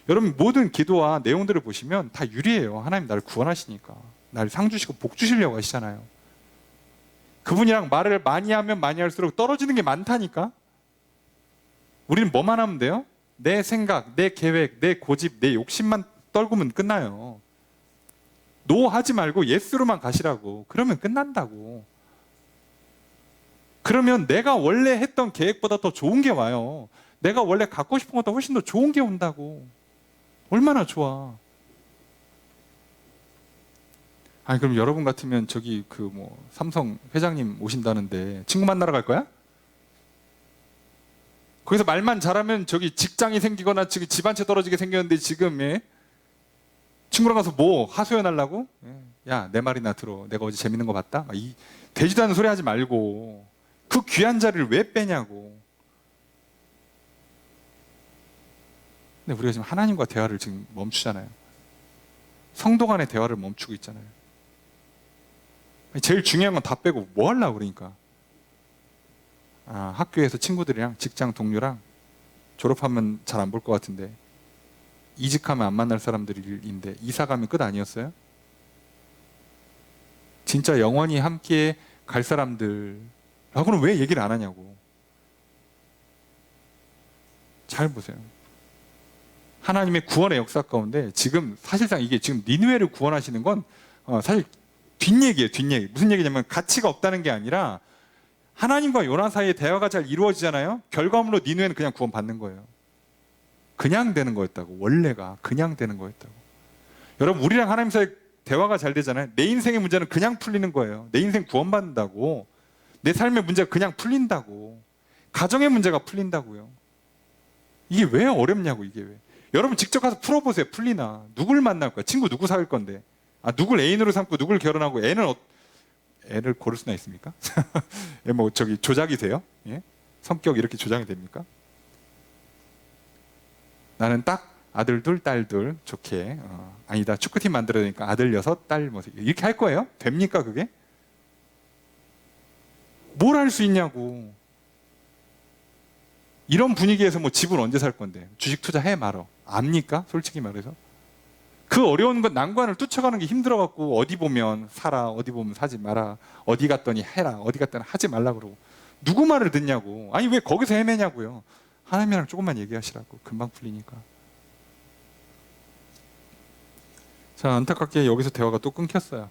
여러분, 모든 기도와 내용들을 보시면 다 유리해요. 하나님 나를 구원하시니까, 나를 상 주시고 복 주시려고 하시잖아요. 그분이랑 말을 많이 하면 많이 할수록 떨어지는 게 많다니까. 우리는 뭐만 하면 돼요? 내 생각, 내 계획, 내 고집, 내 욕심만 떨구면 끝나요. 노 하지 말고 예스로만 가시라고. 그러면 끝난다고. 그러면 내가 원래 했던 계획보다 더 좋은 게 와요. 내가 원래 갖고 싶은 것보다 훨씬 더 좋은 게 온다고. 얼마나 좋아. 아니, 그럼 여러분 같으면 저기 삼성 회장님 오신다는데 친구 만나러 갈 거야? 거기서 말만 잘하면 저기 직장이 생기거나 지금 집 한 채 떨어지게 생겼는데 지금 친구랑 가서 뭐 하소연 하려고? 야, 내 말이나 들어. 내가 어제 재밌는 거 봤다? 이 되지도 않는 소리 하지 말고 그 귀한 자리를 왜 빼냐고. 근데 우리가 지금 하나님과 대화를 지금 멈추잖아요. 성도 간의 대화를 멈추고 있잖아요. 제일 중요한 건 다 빼고 뭐 하려고 그러니까. 학교에서 친구들이랑, 직장 동료랑 졸업하면 잘 안 볼 것 같은데 이직하면 안 만날 사람들인데 이사 가면 끝 아니었어요? 진짜 영원히 함께 갈 사람들하고는 왜 얘기를 안 하냐고. 잘 보세요. 하나님의 구원의 역사 가운데 지금 사실상 이게 지금 니느웨를 구원하시는 건 사실 뒷얘기예요. 뒷얘기. 무슨 얘기냐면 가치가 없다는 게 아니라 하나님과 요나 사이에 대화가 잘 이루어지잖아요. 결과물로 니느웨는 그냥 구원받는 거예요. 그냥 되는 거였다고. 원래가 그냥 되는 거였다고. 여러분, 우리랑 하나님 사이에 대화가 잘 되잖아요. 내 인생의 문제는 그냥 풀리는 거예요. 내 인생 구원받는다고. 내 삶의 문제가 그냥 풀린다고. 가정의 문제가 풀린다고요. 이게 왜 어렵냐고. 이게 왜. 여러분 직접 가서 풀어보세요. 풀리나. 누굴 만날 거야? 친구 누구 사귈 건데. 누굴 애인으로 삼고 누굴 결혼하고 애를 고를 수나 있습니까? 저기 조작이세요? 예? 성격 이렇게 조작이 됩니까? 나는 딱 아들 둘, 딸 둘 좋게. 아니다. 축구팀 만들어야 되니까 아들 6, 딸 이렇게 할 거예요? 됩니까 그게? 뭘 할 수 있냐고. 이런 분위기에서 집을 언제 살 건데? 주식 투자해 말어. 압니까? 솔직히 말해서. 그 어려운 건 난관을 뚫쳐가는 게 힘들어갖고 어디 보면 사라, 어디 보면 사지 마라, 어디 갔더니 해라, 어디 갔더니 하지 말라 그러고. 누구 말을 듣냐고. 아니 왜 거기서 헤매냐고요. 하나님이랑 조금만 얘기하시라고. 금방 풀리니까. 자, 안타깝게 여기서 대화가 또 끊겼어요.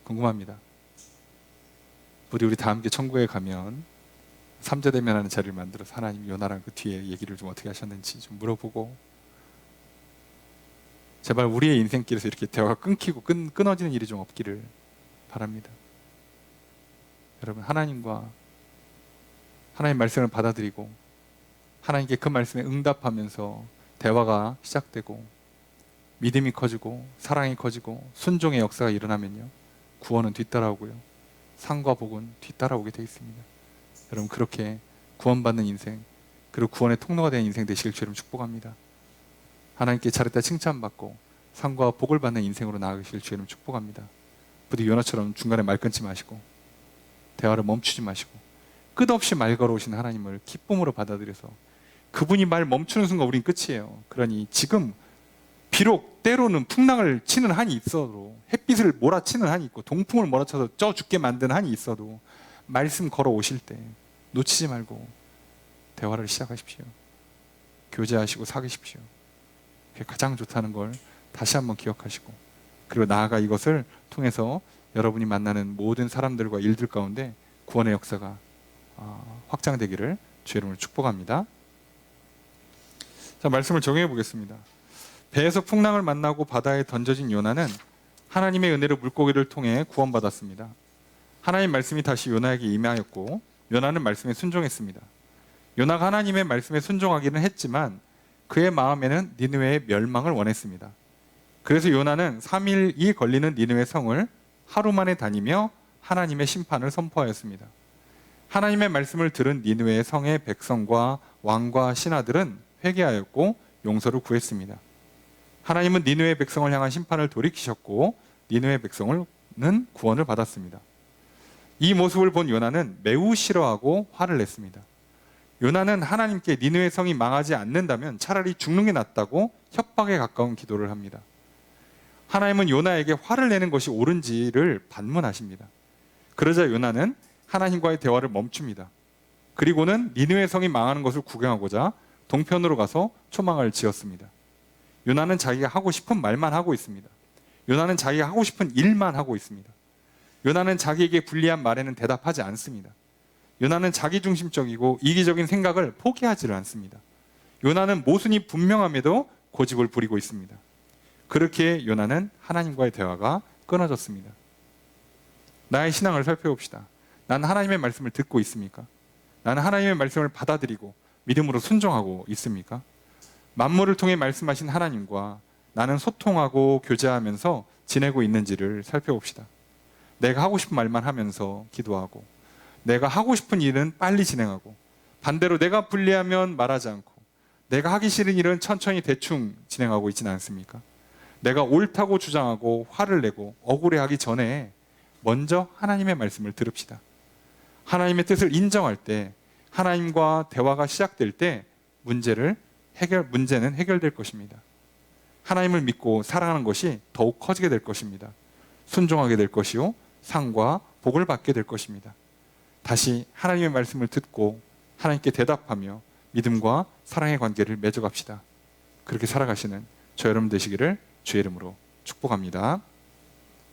궁금합니다. 우리 다 함께 천국에 가면 삼자대면하는 자리를 만들어서 하나님 요나랑 그 뒤에 얘기를 좀 어떻게 하셨는지 좀 물어보고, 제발 우리의 인생길에서 이렇게 대화가 끊기고 끊어지는 일이 좀 없기를 바랍니다. 여러분, 하나님과 하나님 말씀을 받아들이고 하나님께 그 말씀에 응답하면서 대화가 시작되고 믿음이 커지고 사랑이 커지고 순종의 역사가 일어나면요, 구원은 뒤따라오고요, 상과 복은 뒤따라오게 되어 있습니다. 여러분, 그렇게 구원받는 인생, 그리고 구원의 통로가 된 인생 되시길 주님 축복합니다. 하나님께 잘했다 칭찬받고 상과 복을 받는 인생으로 나아가실 주님 축복합니다. 부디 요나처럼 중간에 말 끊지 마시고 대화를 멈추지 마시고 끝없이 말 걸어오신 하나님을 기쁨으로 받아들여서, 그분이 말 멈추는 순간 우린 끝이에요. 그러니 지금 비록 때로는 풍랑을 치는 한이 있어도, 햇빛을 몰아치는 한이 있고 동풍을 몰아쳐서 쪄 죽게 만드는 한이 있어도 말씀 걸어오실 때 놓치지 말고 대화를 시작하십시오. 교제하시고 사귀십시오. 그게 가장 좋다는 걸 다시 한번 기억하시고, 그리고 나아가 이것을 통해서 여러분이 만나는 모든 사람들과 일들 가운데 구원의 역사가 확장되기를 주의 이름으로 축복합니다. 자, 말씀을 정해 보겠습니다. 배에서 풍랑을 만나고 바다에 던져진 요나는 하나님의 은혜로 물고기를 통해 구원받았습니다. 하나님 말씀이 다시 요나에게 임하였고 요나는 말씀에 순종했습니다. 요나가 하나님의 말씀에 순종하기는 했지만 그의 마음에는 니느웨의 멸망을 원했습니다. 그래서 요나는 3일이 걸리는 니느웨 성을 하루 만에 다니며 하나님의 심판을 선포하였습니다. 하나님의 말씀을 들은 니느웨 성의 백성과 왕과 신하들은 회개하였고 용서를 구했습니다. 하나님은 니느웨 백성을 향한 심판을 돌이키셨고 니느웨 백성은 구원을 받았습니다. 이 모습을 본 요나는 매우 싫어하고 화를 냈습니다. 요나는 하나님께 니느웨 성이 망하지 않는다면 차라리 죽는 게 낫다고 협박에 가까운 기도를 합니다. 하나님은 요나에게 화를 내는 것이 옳은지를 반문하십니다. 그러자 요나는 하나님과의 대화를 멈춥니다. 그리고는 니느웨 성이 망하는 것을 구경하고자 동편으로 가서 초망을 지었습니다. 요나는 자기가 하고 싶은 말만 하고 있습니다. 요나는 자기가 하고 싶은 일만 하고 있습니다. 요나는 자기에게 불리한 말에는 대답하지 않습니다. 요나는 자기중심적이고 이기적인 생각을 포기하지를 않습니다. 요나는 모순이 분명함에도 고집을 부리고 있습니다. 그렇게 요나는 하나님과의 대화가 끊어졌습니다. 나의 신앙을 살펴봅시다. 나는 하나님의 말씀을 듣고 있습니까? 나는 하나님의 말씀을 받아들이고 믿음으로 순종하고 있습니까? 만물을 통해 말씀하신 하나님과 나는 소통하고 교제하면서 지내고 있는지를 살펴봅시다. 내가 하고 싶은 말만 하면서 기도하고, 내가 하고 싶은 일은 빨리 진행하고, 반대로 내가 불리하면 말하지 않고, 내가 하기 싫은 일은 천천히 대충 진행하고 있지는 않습니까? 내가 옳다고 주장하고 화를 내고 억울해하기 전에 먼저 하나님의 말씀을 들읍시다. 하나님의 뜻을 인정할 때, 하나님과 대화가 시작될 때 문제는 해결될 것입니다. 하나님을 믿고 살아가는 것이 더욱 커지게 될 것입니다. 순종하게 될 것이요, 상과 복을 받게 될 것입니다. 다시 하나님의 말씀을 듣고 하나님께 대답하며 믿음과 사랑의 관계를 맺어갑시다. 그렇게 살아가시는 저 여러분 되시기를 주의 이름으로 축복합니다.